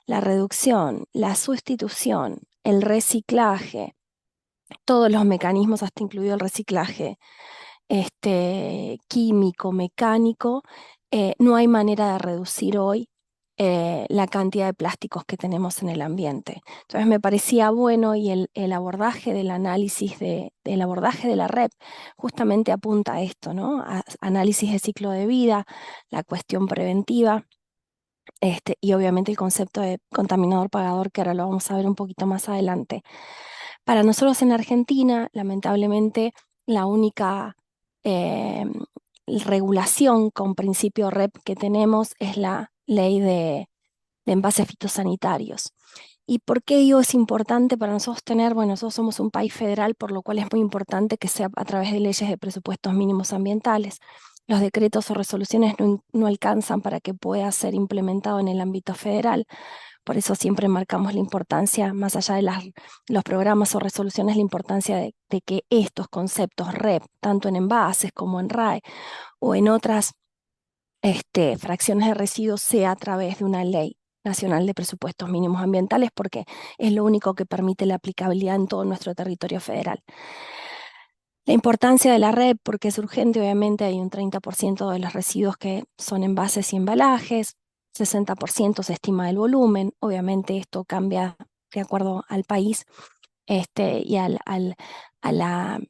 la reducción, la sustitución, el reciclaje, todos los mecanismos, hasta incluido el reciclaje químico, mecánico, no hay manera de reducir hoy la cantidad de plásticos que tenemos en el ambiente. Entonces me parecía bueno y el abordaje del análisis, del abordaje de la REP justamente apunta a esto, ¿no? Análisis de ciclo de vida, la cuestión preventiva. Y obviamente el concepto de contaminador-pagador, que ahora lo vamos a ver un poquito más adelante. Para nosotros en Argentina, lamentablemente, la única regulación con principio REP que tenemos es la ley de envases fitosanitarios. ¿Y por qué digo es importante para nosotros tener? Bueno, nosotros somos un país federal, por lo cual es muy importante que sea a través de leyes de presupuestos mínimos ambientales. Los decretos o resoluciones no alcanzan para que pueda ser implementado en el ámbito federal. Por eso siempre marcamos la importancia, más allá de los programas o resoluciones, la importancia de que estos conceptos REP, tanto en envases como en RAE o en otras fracciones de residuos, sea a través de una ley nacional de presupuestos mínimos ambientales, porque es lo único que permite la aplicabilidad en todo nuestro territorio federal. La importancia de la REP, porque es urgente, obviamente hay un 30% de los residuos que son envases y embalajes, 60% se estima del volumen, obviamente esto cambia de acuerdo al país y a la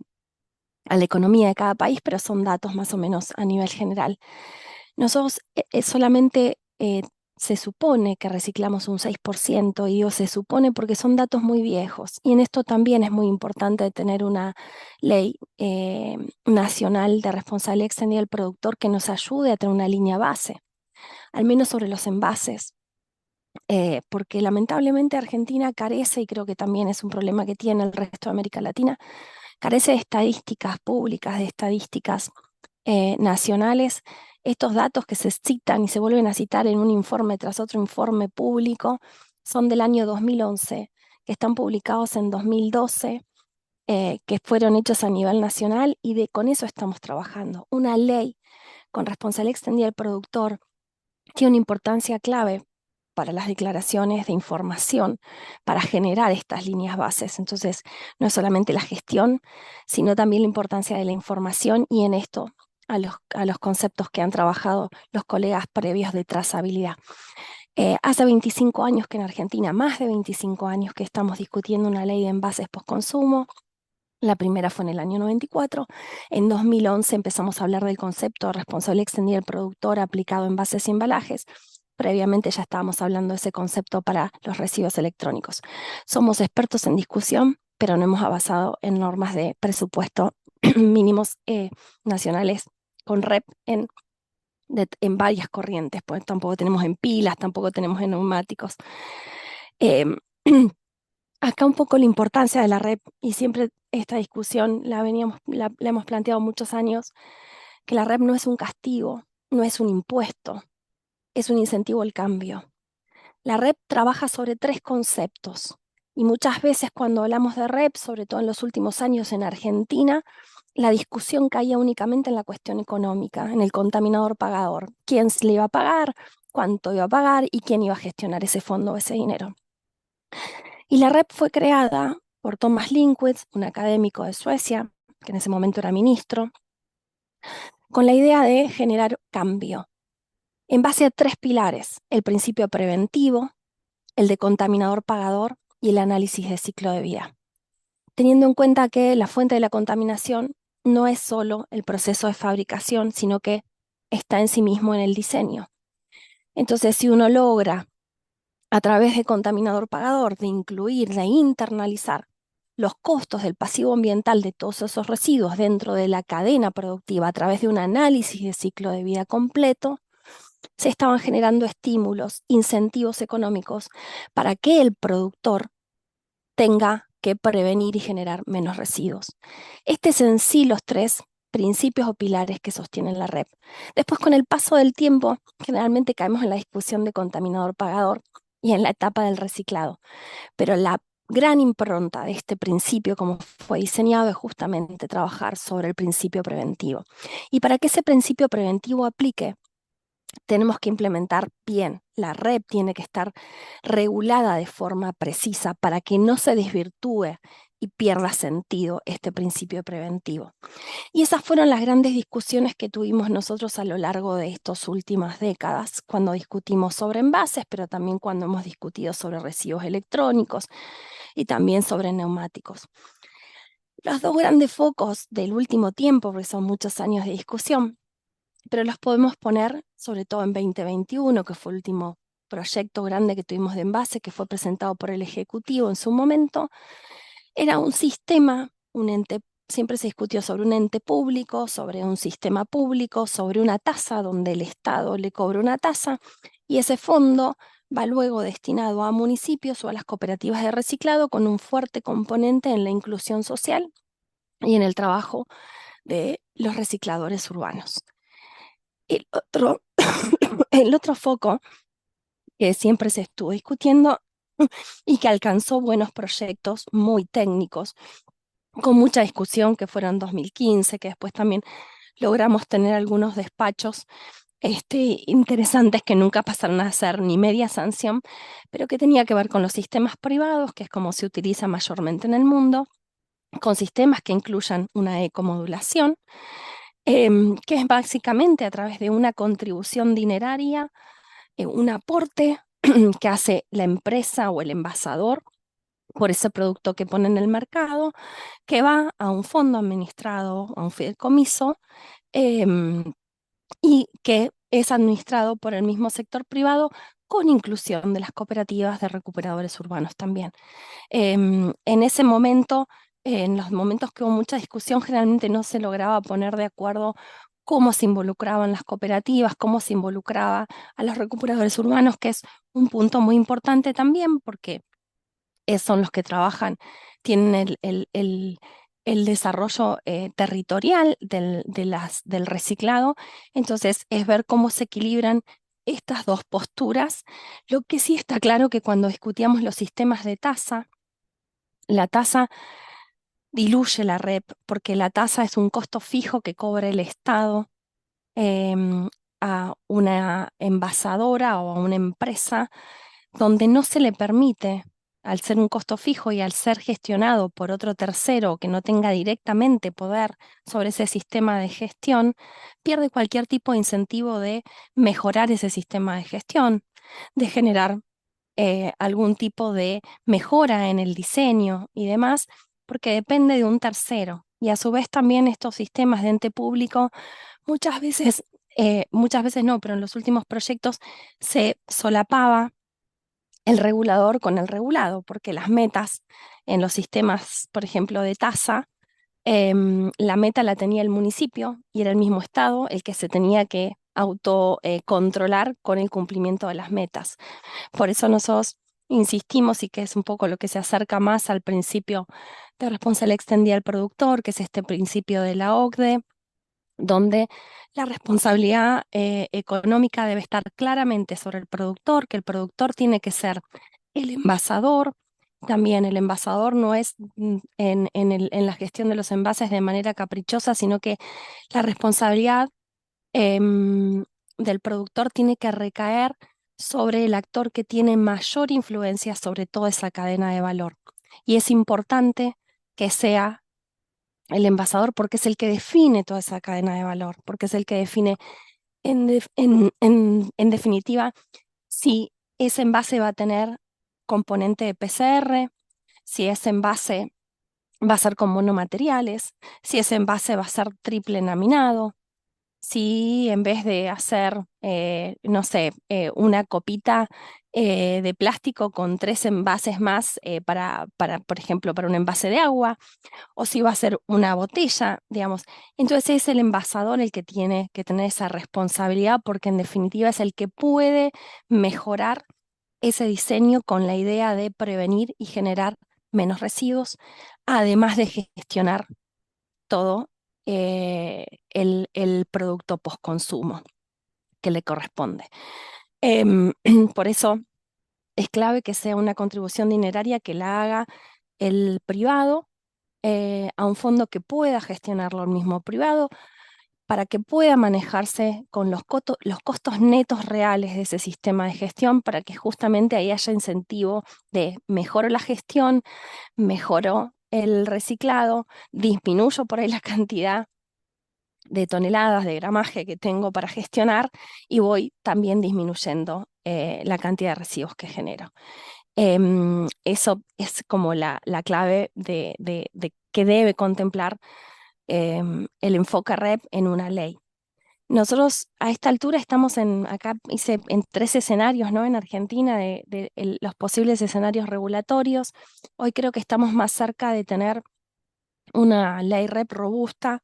economía de cada país, pero son datos más o menos a nivel general. Nosotros solamente se supone que reciclamos un 6%, y digo se supone porque son datos muy viejos, y en esto también es muy importante tener una ley nacional de responsabilidad extendida del productor que nos ayude a tener una línea base, al menos sobre los envases, porque lamentablemente Argentina carece, y creo que también es un problema que tiene el resto de América Latina, carece de estadísticas públicas, de estadísticas nacionales. Estos datos que se citan y se vuelven a citar en un informe tras otro informe público son del año 2011, que están publicados en 2012, que fueron hechos a nivel nacional, y con eso estamos trabajando. Una ley con responsabilidad extendida del productor tiene una importancia clave para las declaraciones de información, para generar estas líneas bases. Entonces, no es solamente la gestión, sino también la importancia de la información, y en esto a los conceptos que han trabajado los colegas previos de trazabilidad. Hace 25 años que en Argentina, más de 25 años que estamos discutiendo una ley de envases postconsumo. La primera fue en el año 94. En 2011 empezamos a hablar del concepto de responsabilidad extendida del productor aplicado a envases y embalajes. Previamente ya estábamos hablando de ese concepto para los residuos electrónicos. Somos expertos en discusión, pero no hemos avanzado en normas de presupuesto mínimos nacionales con REP en en varias corrientes, pues tampoco tenemos en pilas, tampoco tenemos en neumáticos. Em, Acá un poco la importancia de la REP, y siempre esta discusión la hemos planteado muchos años, que la REP no es un castigo, no es un impuesto, es un incentivo al cambio. La REP trabaja sobre 3 conceptos, y muchas veces cuando hablamos de REP, sobre todo en los últimos años en Argentina, la discusión caía únicamente en la cuestión económica, en el contaminador-pagador. ¿Quién le iba a pagar? ¿Cuánto iba a pagar? ¿Y quién iba a gestionar ese fondo o ese dinero? Y la REP fue creada por Thomas Lindquist, un académico de Suecia, que en ese momento era ministro, con la idea de generar cambio, en base a 3 pilares: el principio preventivo, el de contaminador-pagador y el análisis de ciclo de vida. Teniendo en cuenta que la fuente de la contaminación no es solo el proceso de fabricación, sino que está en sí mismo en el diseño. Entonces, si uno logra, a través de contaminador-pagador, de incluir, de internalizar los costos del pasivo ambiental de todos esos residuos dentro de la cadena productiva a través de un análisis de ciclo de vida completo, se estaban generando estímulos, incentivos económicos para que el productor tenga que prevenir y generar menos residuos. Este es en sí los 3 principios o pilares que sostienen la REP. Después, con el paso del tiempo, generalmente caemos en la discusión de contaminador-pagador y en la etapa del reciclado. Pero la gran impronta de este principio, como fue diseñado, es justamente trabajar sobre el principio preventivo. Y para que ese principio preventivo aplique, tenemos que implementar bien. La REP tiene que estar regulada de forma precisa para que no se desvirtúe y pierda sentido este principio preventivo. Y esas fueron las grandes discusiones que tuvimos nosotros a lo largo de estas últimas décadas, cuando discutimos sobre envases, pero también cuando hemos discutido sobre residuos electrónicos y también sobre neumáticos. Los 2 grandes focos del último tiempo, porque son muchos años de discusión, pero los podemos poner sobre todo en 2021, que fue el último proyecto grande que tuvimos de envase, que fue presentado por el Ejecutivo en su momento. Era un sistema, un ente, siempre se discutió sobre un ente público, sobre un sistema público, sobre una tasa donde el Estado le cobra una tasa, y ese fondo va luego destinado a municipios o a las cooperativas de reciclado, con un fuerte componente en la inclusión social y en el trabajo de los recicladores urbanos. El otro, el otro foco que siempre se estuvo discutiendo y que alcanzó buenos proyectos muy técnicos, con mucha discusión, que fueron en 2015, que después también logramos tener algunos despachos interesantes que nunca pasaron a ser ni media sanción, pero que tenía que ver con los sistemas privados, que es como se utiliza mayormente en el mundo, con sistemas que incluyan una ecomodulación, que es básicamente a través de una contribución dineraria, un aporte que hace la empresa o el envasador por ese producto que pone en el mercado, que va a un fondo administrado, a un fideicomiso, y que es administrado por el mismo sector privado, con inclusión de las cooperativas de recuperadores urbanos también. En ese momento, en los momentos que hubo mucha discusión, generalmente no se lograba poner de acuerdo cómo se involucraban las cooperativas, cómo se involucraba a los recuperadores urbanos, que es un punto muy importante también, porque son los que trabajan, tienen el desarrollo territorial del reciclado. Entonces, es ver cómo se equilibran estas 2 posturas. Lo que sí está claro, que cuando discutíamos los sistemas de tasa, la tasa diluye la REP, porque la tasa es un costo fijo que cobra el Estado a una envasadora o a una empresa, donde no se le permite, al ser un costo fijo y al ser gestionado por otro tercero que no tenga directamente poder sobre ese sistema de gestión, pierde cualquier tipo de incentivo de mejorar ese sistema de gestión, de generar algún tipo de mejora en el diseño y demás, porque depende de un tercero. Y a su vez también estos sistemas de ente público muchas veces no, pero en los últimos proyectos se solapaba el regulador con el regulado, porque las metas en los sistemas, por ejemplo, de tasa, la meta la tenía el municipio y era el mismo Estado el que se tenía que autocontrolar con el cumplimiento de las metas. Por eso nosotros insistimos, y que es un poco lo que se acerca más al principio de responsabilidad extendida al productor, que es este principio de la OCDE, donde la responsabilidad económica debe estar claramente sobre el productor, que el productor tiene que ser el envasador. También el envasador no es en la gestión de los envases de manera caprichosa, sino que la responsabilidad del productor tiene que recaer sobre el actor que tiene mayor influencia sobre toda esa cadena de valor. Y es importante que sea el envasador porque es el que define toda esa cadena de valor, porque es el que define en definitiva si ese envase va a tener componente de PCR, si ese envase va a ser con monomateriales, si ese envase va a ser triple enaminado, si en vez de hacer, no sé, una copita de plástico con 3 envases más por ejemplo, para un envase de agua, o si va a ser una botella, digamos. Entonces es el envasador el que tiene que tener esa responsabilidad porque en definitiva es el que puede mejorar ese diseño con la idea de prevenir y generar menos residuos, además de gestionar todo el producto postconsumo que le corresponde. Por eso es clave que sea una contribución dineraria que la haga el privado a un fondo que pueda gestionarlo el mismo privado para que pueda manejarse con los costos netos reales de ese sistema de gestión, para que justamente ahí haya incentivo de mejoro la gestión, mejoro el reciclado, disminuyo por ahí la cantidad de toneladas de gramaje que tengo para gestionar y voy también disminuyendo la cantidad de residuos que genero. Eso es como la clave de que debe contemplar el enfoque REP en una ley. Nosotros a esta altura estamos acá hice en 3 escenarios, ¿no? En Argentina de los posibles escenarios regulatorios. Hoy creo que estamos más cerca de tener una ley REP robusta.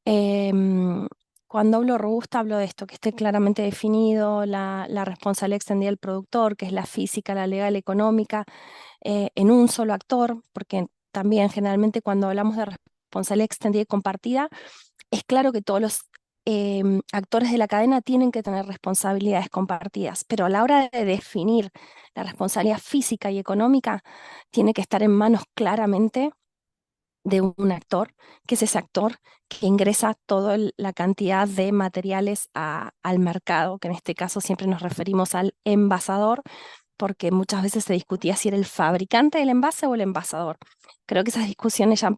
Cuando hablo robusta, hablo de esto, que esté claramente definido la responsabilidad extendida del productor, que es la física, la legal, económica, en un solo actor, porque también generalmente cuando hablamos de responsabilidad extendida y compartida, es claro que todos los actores de la cadena tienen que tener responsabilidades compartidas, pero a la hora de definir la responsabilidad física y económica, tiene que estar en manos claramente de un actor, que es ese actor que ingresa toda la cantidad de materiales al mercado, que en este caso siempre nos referimos al envasador, porque muchas veces se discutía si era el fabricante del envase o el envasador. Creo que esas discusiones ya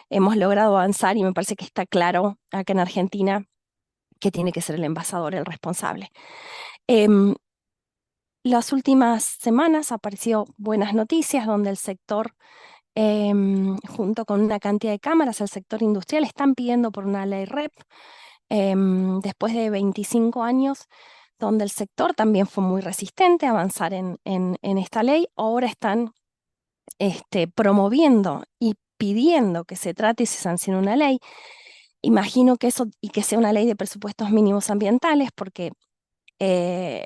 hemos logrado avanzar y me parece que está claro acá en Argentina que tiene que ser el envasador el responsable. Las últimas semanas apareció buenas noticias donde el sector junto con una cantidad de cámaras, el sector industrial están pidiendo por una ley REP después de 25 años, donde el sector también fue muy resistente a avanzar en esta ley. Ahora están promoviendo y pidiendo que se trate y se sancione una ley. Imagino que eso y que sea una ley de presupuestos mínimos ambientales, porque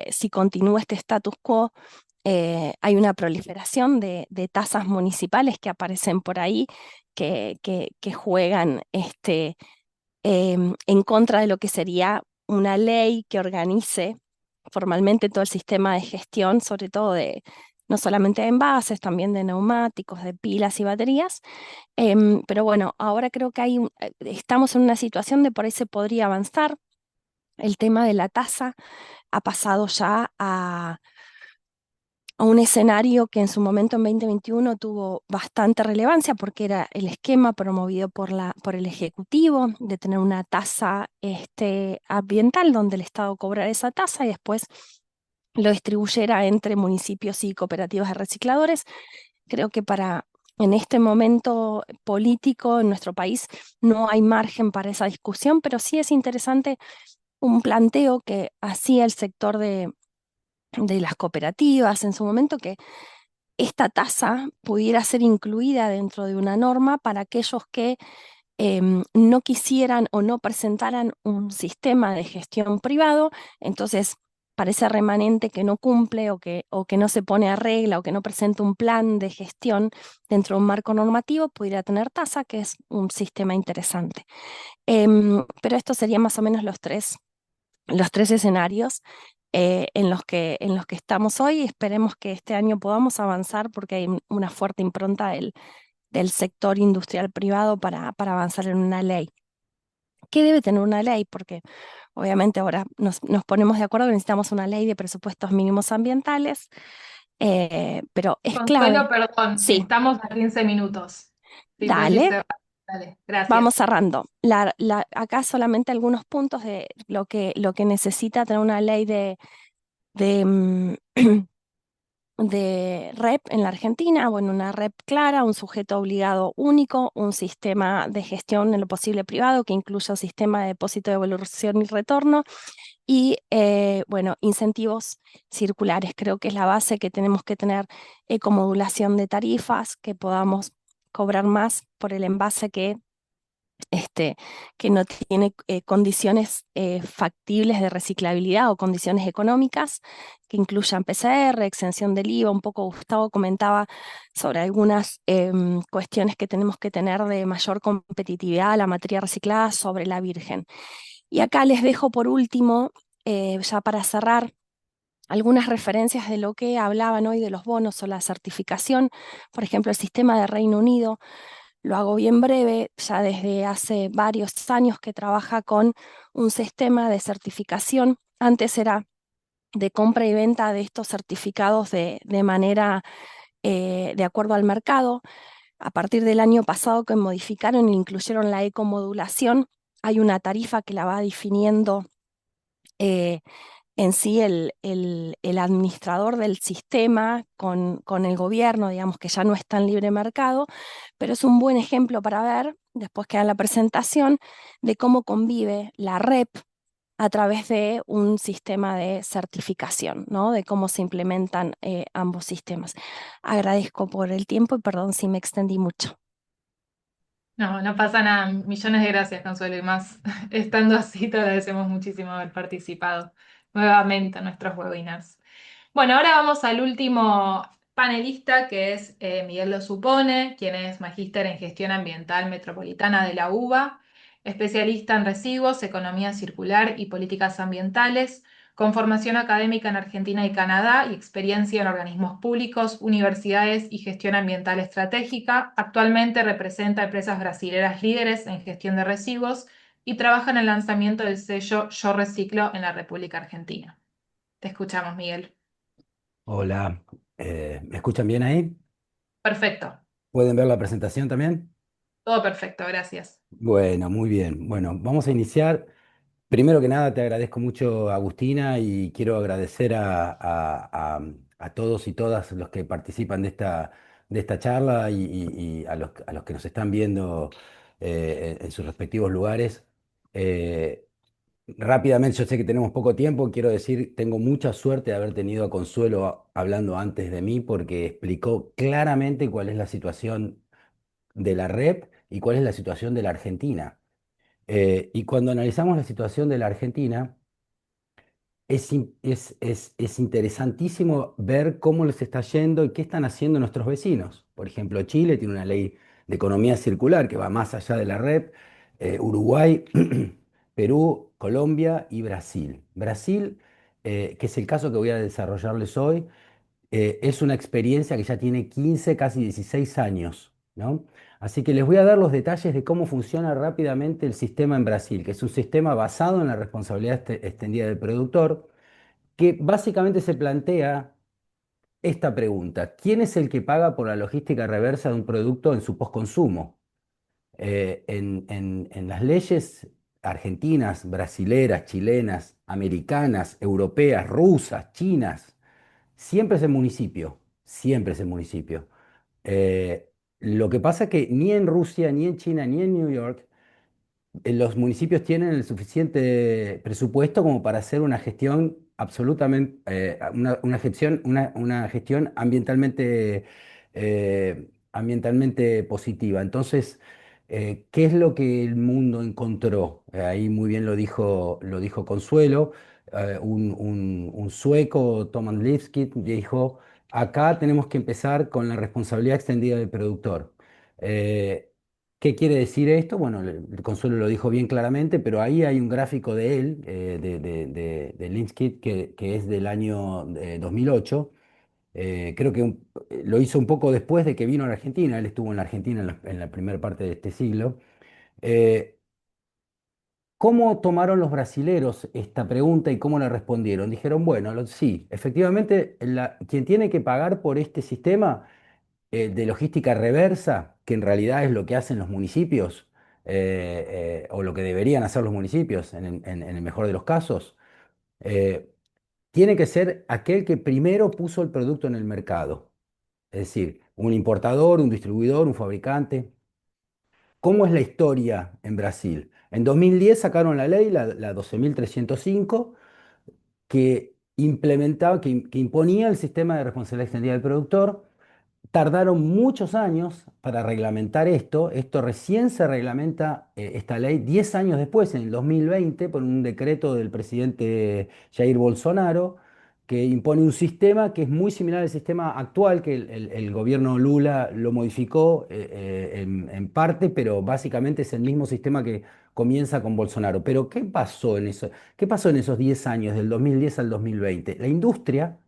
si continúa este status quo, hay una proliferación de tasas municipales que aparecen por ahí que juegan en contra de lo que sería una ley que organice formalmente todo el sistema de gestión, sobre todo de no solamente de envases, también de neumáticos, de pilas y baterías. Pero bueno, ahora creo que estamos en una situación de por ahí se podría avanzar. El tema de la tasa ha pasado ya a un escenario que en su momento en 2021 tuvo bastante relevancia porque era el esquema promovido por el Ejecutivo de tener una tasa ambiental donde el Estado cobrara esa tasa y después lo distribuyera entre municipios y cooperativas de recicladores. Creo que en este momento político en nuestro país no hay margen para esa discusión, pero sí es interesante un planteo que hacía el sector de las cooperativas en su momento, que esta tasa pudiera ser incluida dentro de una norma para aquellos que no quisieran o no presentaran un sistema de gestión privado, entonces para ese remanente que no cumple o que no se pone a regla o que no presenta un plan de gestión dentro de un marco normativo, pudiera tener tasa, que es un sistema interesante. Pero estos serían más o menos los tres escenarios en los que estamos hoy. Esperemos que este año podamos avanzar porque hay una fuerte impronta del sector industrial privado para avanzar en una ley. ¿Qué debe tener una ley? Porque obviamente ahora nos ponemos de acuerdo que necesitamos una ley de presupuestos mínimos ambientales, pero es Consuelo, clave. perdón, Sí, estamos a 15 minutos. Si podés ir dale, cerrando. Dale, vamos gracias. cerrando. Acá solamente algunos puntos de lo que necesita tener una ley de, mm, de REP en la Argentina. Bueno, una REP clara, un sujeto obligado único, un sistema de gestión en lo posible privado que incluya un sistema de depósito de evaluación y retorno y, bueno, incentivos circulares. Creo que es la base que tenemos que tener, ecomodulación de tarifas, que podamos cobrar más por el envase este, que no tiene condiciones factibles de reciclabilidad o condiciones económicas que incluyan PCR, exención del IVA. Un poco Gustavo comentaba sobre algunas cuestiones que tenemos que tener de mayor competitividad a la materia reciclada sobre la virgen. Y acá les dejo por último, ya para cerrar, algunas referencias de lo que hablaban hoy de los bonos o la certificación. Por ejemplo, el sistema de Reino Unido, lo hago bien breve, ya desde hace varios años que trabaja con un sistema de certificación. Antes era de compra y venta de estos certificados de manera de acuerdo al mercado. A partir del año pasado que modificaron e incluyeron la ecomodulación, hay una tarifa que la va definiendo eh, en sí el administrador del sistema con el gobierno, digamos que ya no está en libre mercado, pero es un buen ejemplo para ver, después que haga la presentación, de cómo convive la REP a través de un sistema de certificación, ¿no? De cómo se implementan ambos sistemas. Agradezco por el tiempo y perdón si me extendí mucho. No, no pasa nada. Millones de gracias, Consuelo. Y más, estando así, te agradecemos muchísimo haber participado nuevamente en nuestros webinars. Bueno, ahora vamos al último panelista, que es Miguel Lo Supone, quien es magíster en gestión ambiental metropolitana de la UBA, especialista en residuos, economía circular y políticas ambientales, con formación académica en Argentina y Canadá y experiencia en organismos públicos, universidades y gestión ambiental estratégica. Actualmente representa empresas brasileras líderes en gestión de residuos y trabaja en el lanzamiento del sello Yo Reciclo en la República Argentina. Te escuchamos, Miguel. Hola, ¿me escuchan bien ahí? Perfecto, ¿Pueden ver la presentación también? todo perfecto, gracias. Bueno, muy bien. Bueno, vamos a iniciar. Primero que nada, te agradezco mucho, Agustina, y quiero agradecer a todos y todas los que participan de esta charla y a los que nos están viendo en sus respectivos lugares. Eh, Rápidamente, yo sé que tenemos poco tiempo, quiero decir, tengo mucha suerte de haber tenido a Consuelo hablando antes de mí porque explicó claramente cuál es la situación de la REP y cuál es la situación de la Argentina. Y cuando analizamos la situación de la Argentina, es interesantísimo ver cómo les está yendo y qué están haciendo nuestros vecinos. Por ejemplo, Chile tiene una ley de economía circular que va más allá de la REP, Uruguay, Perú, Colombia y Brasil. Brasil, que es el caso que voy a desarrollarles hoy, es una experiencia que ya tiene 15, casi 16 años, ¿no? Así que les voy a dar los detalles de cómo funciona rápidamente el sistema en Brasil, que es un sistema basado en la responsabilidad extendida del productor, que básicamente se plantea esta pregunta: ¿quién es el que paga por la logística reversa de un producto en su postconsumo? En las leyes argentinas, brasileras, chilenas, americanas, europeas, rusas, chinas, siempre es el municipio, siempre es el municipio. Eh, lo que pasa es que ni en Rusia, ni en China, ni en New York, los municipios tienen el suficiente presupuesto como para hacer una gestión absolutamente, una gestión ambientalmente positiva. Entonces, ¿Qué es lo que el mundo encontró? Ahí muy bien lo dijo Consuelo, un sueco, Tomas Lifskit, dijo, acá tenemos que empezar con la responsabilidad extendida del productor. Eh, ¿Qué quiere decir esto? Bueno, el Consuelo lo dijo bien claramente, pero ahí hay un gráfico de él, de Lifskit, que es del año 2008. Creo que lo hizo un poco después de que vino a la Argentina. Él estuvo en la Argentina en la primera parte de este siglo. Eh, ¿Cómo tomaron los brasileros esta pregunta y cómo la respondieron? Dijeron, bueno, sí, efectivamente, quien tiene que pagar por este sistema de logística reversa, que en realidad es lo que hacen los municipios, o lo que deberían hacer los municipios en el mejor de los casos, eh, tiene que ser aquel que primero puso el producto en el mercado. Es decir, un importador, un distribuidor, un fabricante. ¿Cómo es la historia en Brasil? En 2010 sacaron la ley, la 12.305, que implementaba, que imponía el sistema de responsabilidad extendida del productor. Tardaron muchos años para reglamentar esto. Esto recién se reglamenta, esta ley, 10 años después, en el 2020, por un decreto del presidente Jair Bolsonaro, que impone un sistema que es muy similar al sistema actual, que el gobierno Lula lo modificó en parte, pero básicamente es el mismo sistema que comienza con Bolsonaro. Pero ¿qué pasó en eso? ¿Qué pasó en esos 10 años, del 2010 al 2020? La industria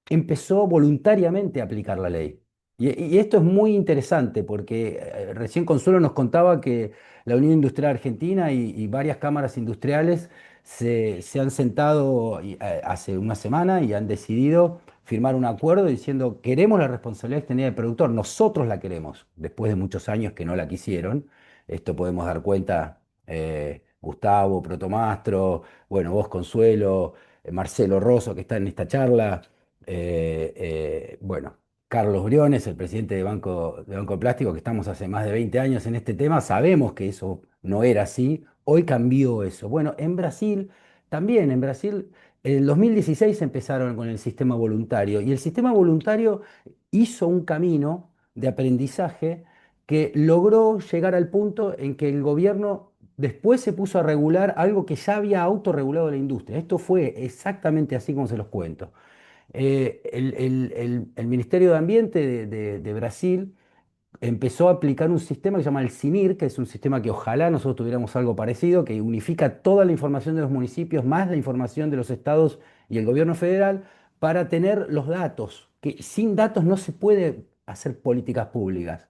empezó voluntariamente a aplicar la ley. Y esto es muy interesante porque recién Consuelo nos contaba que la Unión Industrial Argentina y varias cámaras industriales se han sentado hace una semana y han decidido firmar un acuerdo diciendo queremos la responsabilidad extendida del productor, nosotros la queremos, después de muchos años que no la quisieron. Esto podemos dar cuenta, Gustavo, Protomastro, bueno, vos Consuelo, Marcelo Rosso que está en esta charla. Bueno, Carlos Briones, el presidente de Banco de Plástico, que estamos hace más de 20 años en este tema, sabemos que eso no era así, hoy cambió eso. Bueno, en Brasil, también en Brasil, en el 2016 empezaron con el sistema voluntario y el sistema voluntario hizo un camino de aprendizaje que logró llegar al punto en que el gobierno después se puso a regular algo que ya había autorregulado la industria. Esto fue exactamente así como se los cuento. El Ministerio de Ambiente de Brasil empezó a aplicar un sistema que se llama el CIMIR, que es un sistema que ojalá nosotros tuviéramos algo parecido, que unifica toda la información de los municipios más la información de los estados y el gobierno federal para tener los datos, que sin datos no se puede hacer políticas públicas.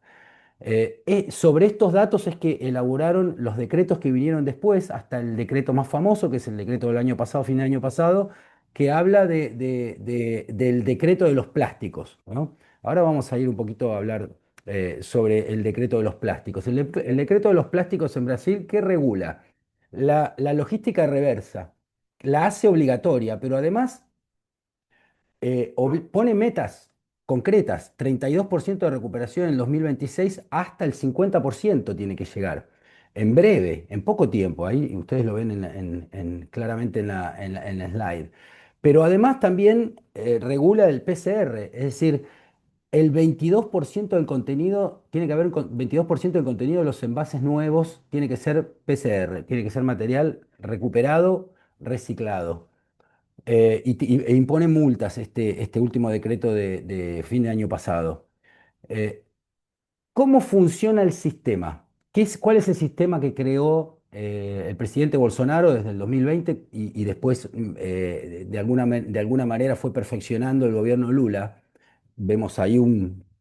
Sobre estos datos es que elaboraron los decretos que vinieron después, hasta el decreto más famoso, que es el decreto del año pasado, fin del año pasado, que habla del decreto de los plásticos, ¿no? Ahora vamos a ir un poquito a hablar sobre el decreto de los plásticos. El decreto de los plásticos en Brasil, ¿qué regula? La logística reversa, la hace obligatoria, pero además pone metas concretas, 32% de recuperación en el 2026, hasta el 50% tiene que llegar. En breve, en poco tiempo, ahí ustedes lo ven claramente en la slide. Pero además también regula el PCR, es decir, el 22% del contenido, tiene que haber 22% del contenido de los envases nuevos, tiene que ser PCR, tiene que ser material recuperado, reciclado. E impone multas este último decreto de fin de año pasado. Eh, ¿Cómo funciona el sistema? ¿Cuál es el sistema que creó el presidente Bolsonaro desde el 2020 y después de alguna manera fue perfeccionando el gobierno Lula? Vemos ahí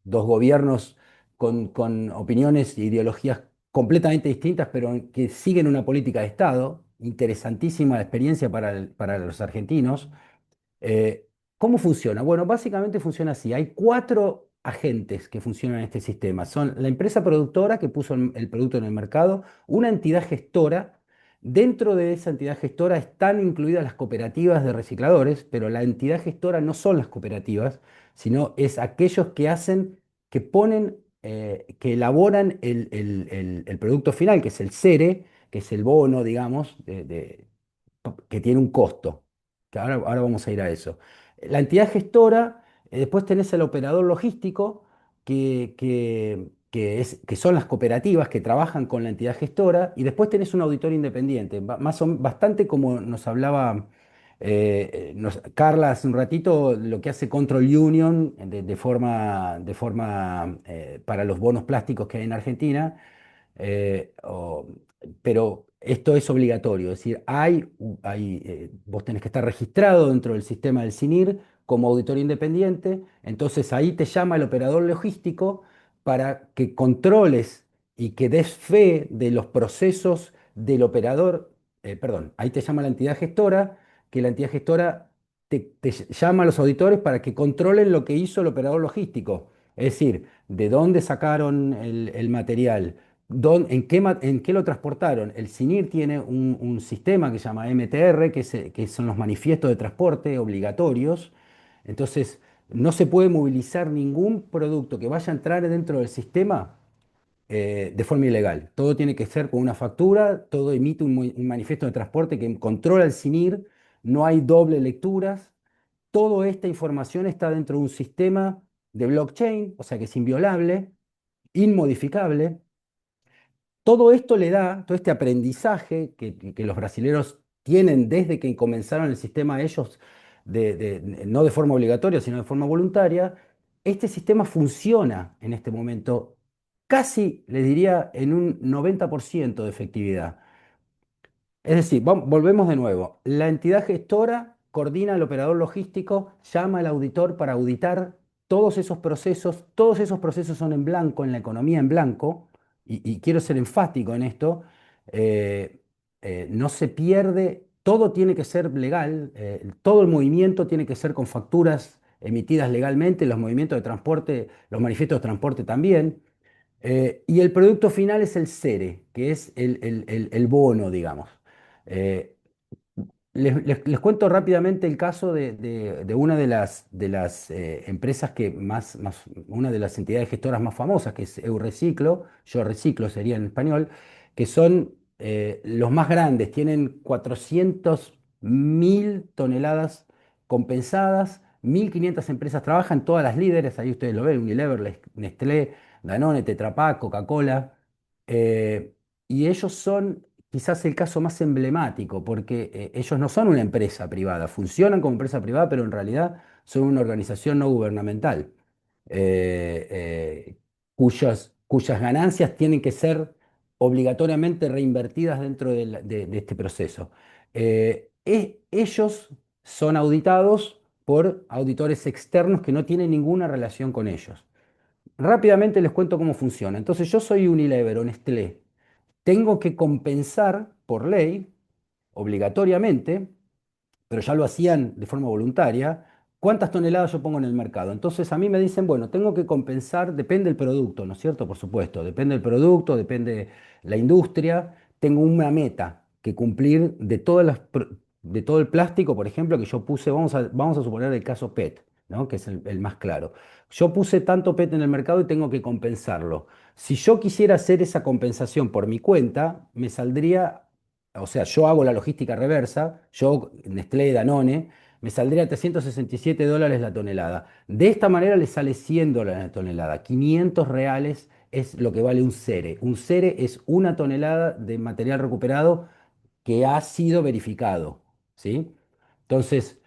dos gobiernos con opiniones e ideologías completamente distintas, pero que siguen una política de Estado. Interesantísima la experiencia para los argentinos. Eh, ¿Cómo funciona? Bueno, básicamente funciona así. Hay cuatro agentes que funcionan en este sistema. Son la empresa productora que puso el producto en el mercado, una entidad gestora. Dentro de esa entidad gestora están incluidas las cooperativas de recicladores, pero la entidad gestora no son las cooperativas, sino es aquellos que hacen, que ponen, que elaboran el producto final, que es el CERE, que es el bono, digamos, que tiene un costo, que ahora vamos a ir a eso. La entidad gestora, después tenés el operador logístico, que que son las cooperativas que trabajan con la entidad gestora, y después tenés un auditor independiente, bastante como nos hablaba Carla hace un ratito, lo que hace Control Union para los bonos plásticos que hay en Argentina. eh, o- pero esto es obligatorio, es decir, vos tenés que estar registrado dentro del sistema del CINIR como auditor independiente, entonces ahí te llama el operador logístico para que controles y que des fe de los procesos del operador, perdón, ahí te llama la entidad gestora, que la entidad gestora te llama a los auditores para que controlen lo que hizo el operador logístico, es decir, de dónde sacaron el material, en qué lo transportaron. El CINIR tiene un sistema que se llama MTR, que son los manifiestos de transporte obligatorios. Entonces, no se puede movilizar ningún producto que vaya a entrar dentro del sistema de forma ilegal. Todo tiene que ser con una factura, todo emite un manifiesto de transporte que controla el CINIR, no hay doble lecturas. Toda esta información está dentro de un sistema de blockchain, o sea que es inviolable, inmodificable. Todo esto le da, todo este aprendizaje que los brasileros tienen desde que comenzaron el sistema ellos, no de forma obligatoria, sino de forma voluntaria, este sistema funciona en este momento casi, les diría, en un 90% de efectividad. Es decir, volvemos de nuevo. La entidad gestora coordina al operador logístico, llama al auditor para auditar todos esos procesos. Todos esos procesos son en blanco, en la economía en blanco, y quiero ser enfático en esto. eh, no se pierde, todo tiene que ser legal, todo el movimiento tiene que ser con facturas emitidas legalmente, los movimientos de transporte, los manifiestos de transporte también. Y el producto final es el SERE, que es el bono, digamos. Eh, les cuento rápidamente el caso de una de las empresas una de las entidades gestoras más famosas, que es Eureciclo, Yo Reciclo sería en español, que son los más grandes, tienen 400.000 toneladas compensadas, 1.500 empresas trabajan, todas las líderes, ahí ustedes lo ven, Unilever, Nestlé, Danone, Tetra Pak, Coca-Cola, eh, y ellos son quizás el caso más emblemático, porque ellos no son una empresa privada, funcionan como empresa privada, pero en realidad son una organización no gubernamental, eh, eh, cuyas ganancias tienen que ser obligatoriamente reinvertidas dentro de este proceso. Ellos son auditados por auditores externos que no tienen ninguna relación con ellos. Rápidamente les cuento cómo funciona. Entonces, yo soy Unilever o Nestlé. Tengo que compensar por ley, obligatoriamente, pero ya lo hacían de forma voluntaria, cuántas toneladas yo pongo en el mercado. Entonces a mí me dicen, bueno, tengo que compensar, depende del producto, ¿no es cierto? Por supuesto, depende del producto, depende la industria. Tengo una meta que cumplir de todo el plástico, por ejemplo, que yo puse, vamos a suponer el caso PET, ¿no? Que es el más claro. Yo puse tanto PET en el mercado y tengo que compensarlo. Si yo quisiera hacer esa compensación por mi cuenta, me saldría, o sea, yo hago la logística reversa, yo, Nestlé, Danone, me saldría $367 la tonelada. De esta manera le sale $100 la tonelada. 500 reales es lo que vale un SERE. Un SERE es una tonelada de material recuperado que ha sido verificado, ¿sí? Entonces,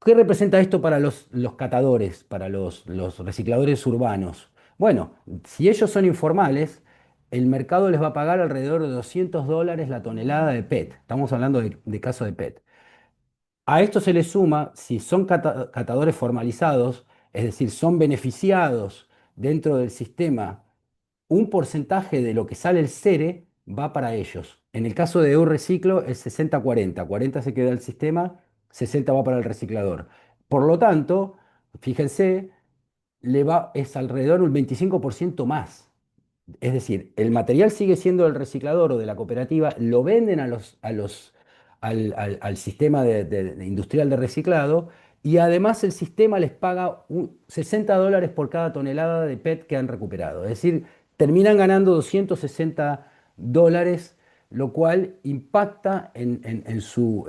¿qué representa esto para los catadores, para los recicladores urbanos? Bueno, si ellos son informales, el mercado les va a pagar alrededor de $200 la tonelada de PET. Estamos hablando de caso de PET. A esto se le suma, si son catadores formalizados, es decir, son beneficiados dentro del sistema, un porcentaje de lo que sale el SERE va para ellos. En el caso de Reciclo es 60-40, 40 se queda el sistema, 60 va para el reciclador. Por lo tanto, fíjense, es alrededor un 25% más. Es decir, el material sigue siendo del reciclador o de la cooperativa, lo venden al sistema industrial de reciclado, y además el sistema les paga $60 por cada tonelada de PET que han recuperado. Es decir, terminan ganando $260, lo cual impacta en su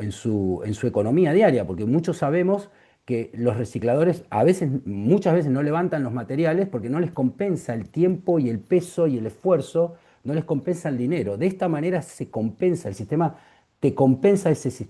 economía diaria, porque muchos sabemos que los recicladores a veces, muchas veces no levantan los materiales porque no les compensa el tiempo y el peso y el esfuerzo, no les compensa el dinero. De esta manera se compensa, el sistema te compensa ese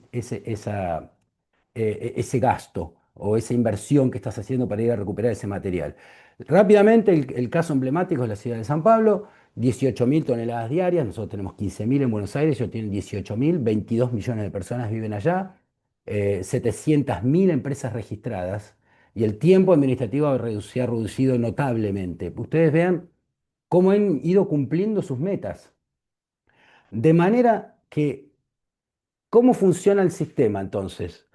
gasto o esa inversión que estás haciendo para ir a recuperar ese material. Rápidamente, el caso emblemático es la ciudad de San Pablo, 18.000 toneladas diarias, nosotros tenemos 15.000 en Buenos Aires, ellos tienen 18.000, 22 millones de personas viven allá, 700.000 empresas registradas y el tiempo administrativo se ha reducido notablemente. Ustedes vean cómo han ido cumpliendo sus metas. De manera que, ¿cómo funciona el sistema entonces?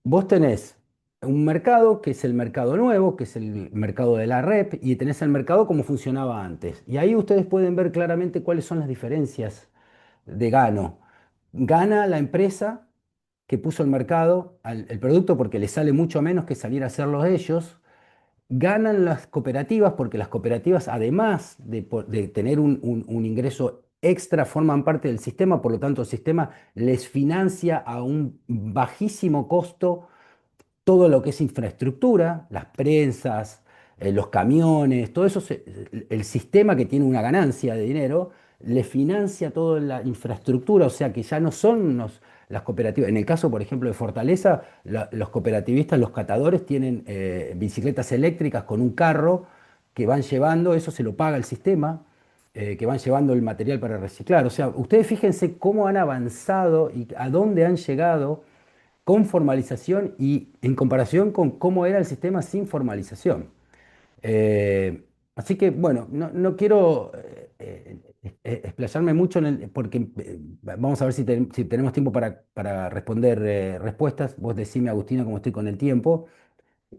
Vos tenés un mercado que es el mercado nuevo, que es el mercado de la REP, y tenés el mercado como funcionaba antes. Y ahí ustedes pueden ver claramente cuáles son las diferencias de gano. Gana la empresa que puso el mercado, el producto, porque le sale mucho menos que salir a hacerlo ellos. Ganan las cooperativas porque las cooperativas, además de tener un ingreso extra, forman parte del sistema, por lo tanto el sistema les financia a un bajísimo costo todo lo que es infraestructura, las prensas, los camiones, todo eso, el sistema que tiene una ganancia de dinero, le financia toda la infraestructura, o sea que ya no son las cooperativas. En el caso, por ejemplo, de Fortaleza, los cooperativistas, los catadores, tienen bicicletas eléctricas con un carro que van llevando, eso se lo paga el sistema, que van llevando el material para reciclar. O sea, ustedes fíjense cómo han avanzado y a dónde han llegado con formalización y en comparación con cómo era el sistema sin formalización. Así que, bueno, no quiero explayarme mucho porque vamos a ver si tenemos tiempo para responder respuestas. Vos decime, Agustina, cómo estoy con el tiempo.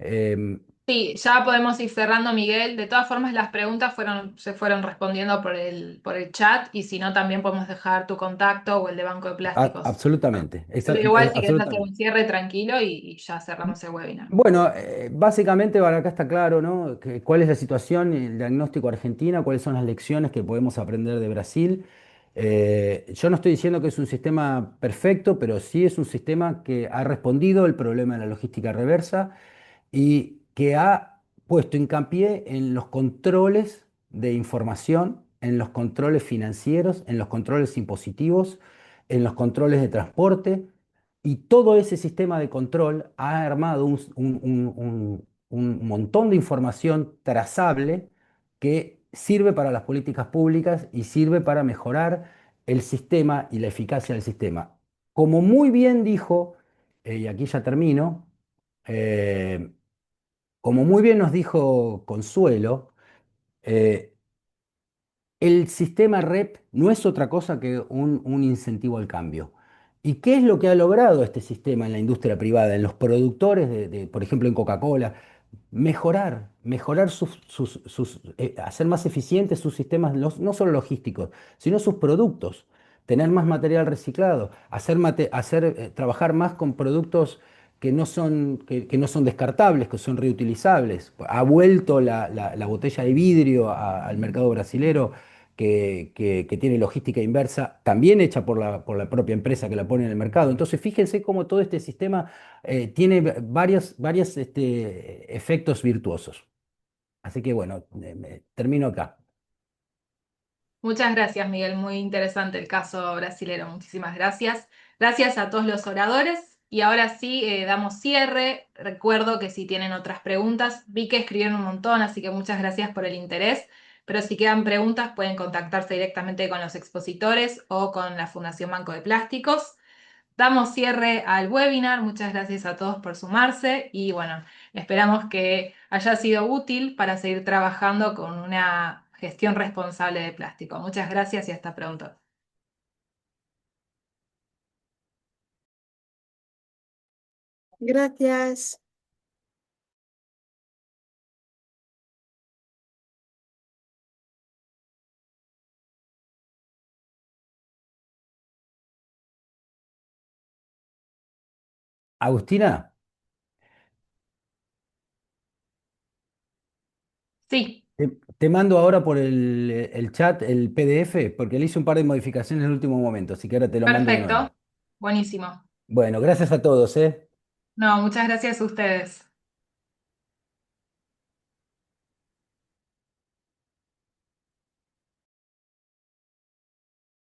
Em, Sí, ya podemos ir cerrando, Miguel. De todas formas, las preguntas se fueron respondiendo por el chat y si no, también podemos dejar tu contacto o el de Banco de Plásticos. absolutamente, Pero igual, si querés hacer absolutamente. un cierre tranquilo y ya cerramos el webinar. Bueno, básicamente para acá está claro, ¿no? Cuál es la situación, el diagnóstico Argentina, cuáles son las lecciones que podemos aprender de Brasil. Yo no estoy diciendo que es un sistema perfecto, pero sí es un sistema que ha respondido el problema de la logística reversa y que ha puesto hincapié en los controles de información, en los controles financieros, en los controles impositivos, en los controles de transporte. Y todo ese sistema de control ha armado un montón de información trazable que sirve para las políticas públicas y sirve para mejorar el sistema y la eficacia del sistema. Como muy bien dijo, y aquí ya termino, eh, como muy bien nos dijo Consuelo, eh, el sistema REP no es otra cosa que un incentivo al cambio. ¿Y qué es lo que ha logrado este sistema en la industria privada, en los productores por ejemplo, en Coca-Cola? Mejorar hacer más eficientes sus sistemas, no solo logísticos, sino sus productos, tener más material reciclado, trabajar más con productos que no son descartables, que son reutilizables. Ha vuelto la botella de vidrio al mercado brasilero que tiene logística inversa, también hecha por la propia empresa que la pone en el mercado. Entonces, fíjense cómo todo este sistema tiene varios efectos virtuosos. Así que bueno, termino acá. Muchas gracias, Miguel. Muy interesante el caso brasilero. Muchísimas gracias. Gracias a todos los oradores. Y ahora sí, damos cierre. Recuerdo que si tienen otras preguntas, vi que escribieron un montón, así que muchas gracias por el interés. Pero si quedan preguntas, pueden contactarse directamente con los expositores o con la Fundación Banco de Plásticos. Damos cierre al webinar. Muchas gracias a todos por sumarse y bueno, esperamos que haya sido útil para seguir trabajando con una gestión responsable de plástico. Muchas gracias y hasta pronto. Gracias. Agustina, Sí, te mando ahora por el chat el PDF, porque le hice un par de modificaciones en el último momento, así que ahora te lo mando de nuevo. perfecto. Buenísimo. Bueno, gracias a todos, ¿eh? No, muchas gracias a ustedes.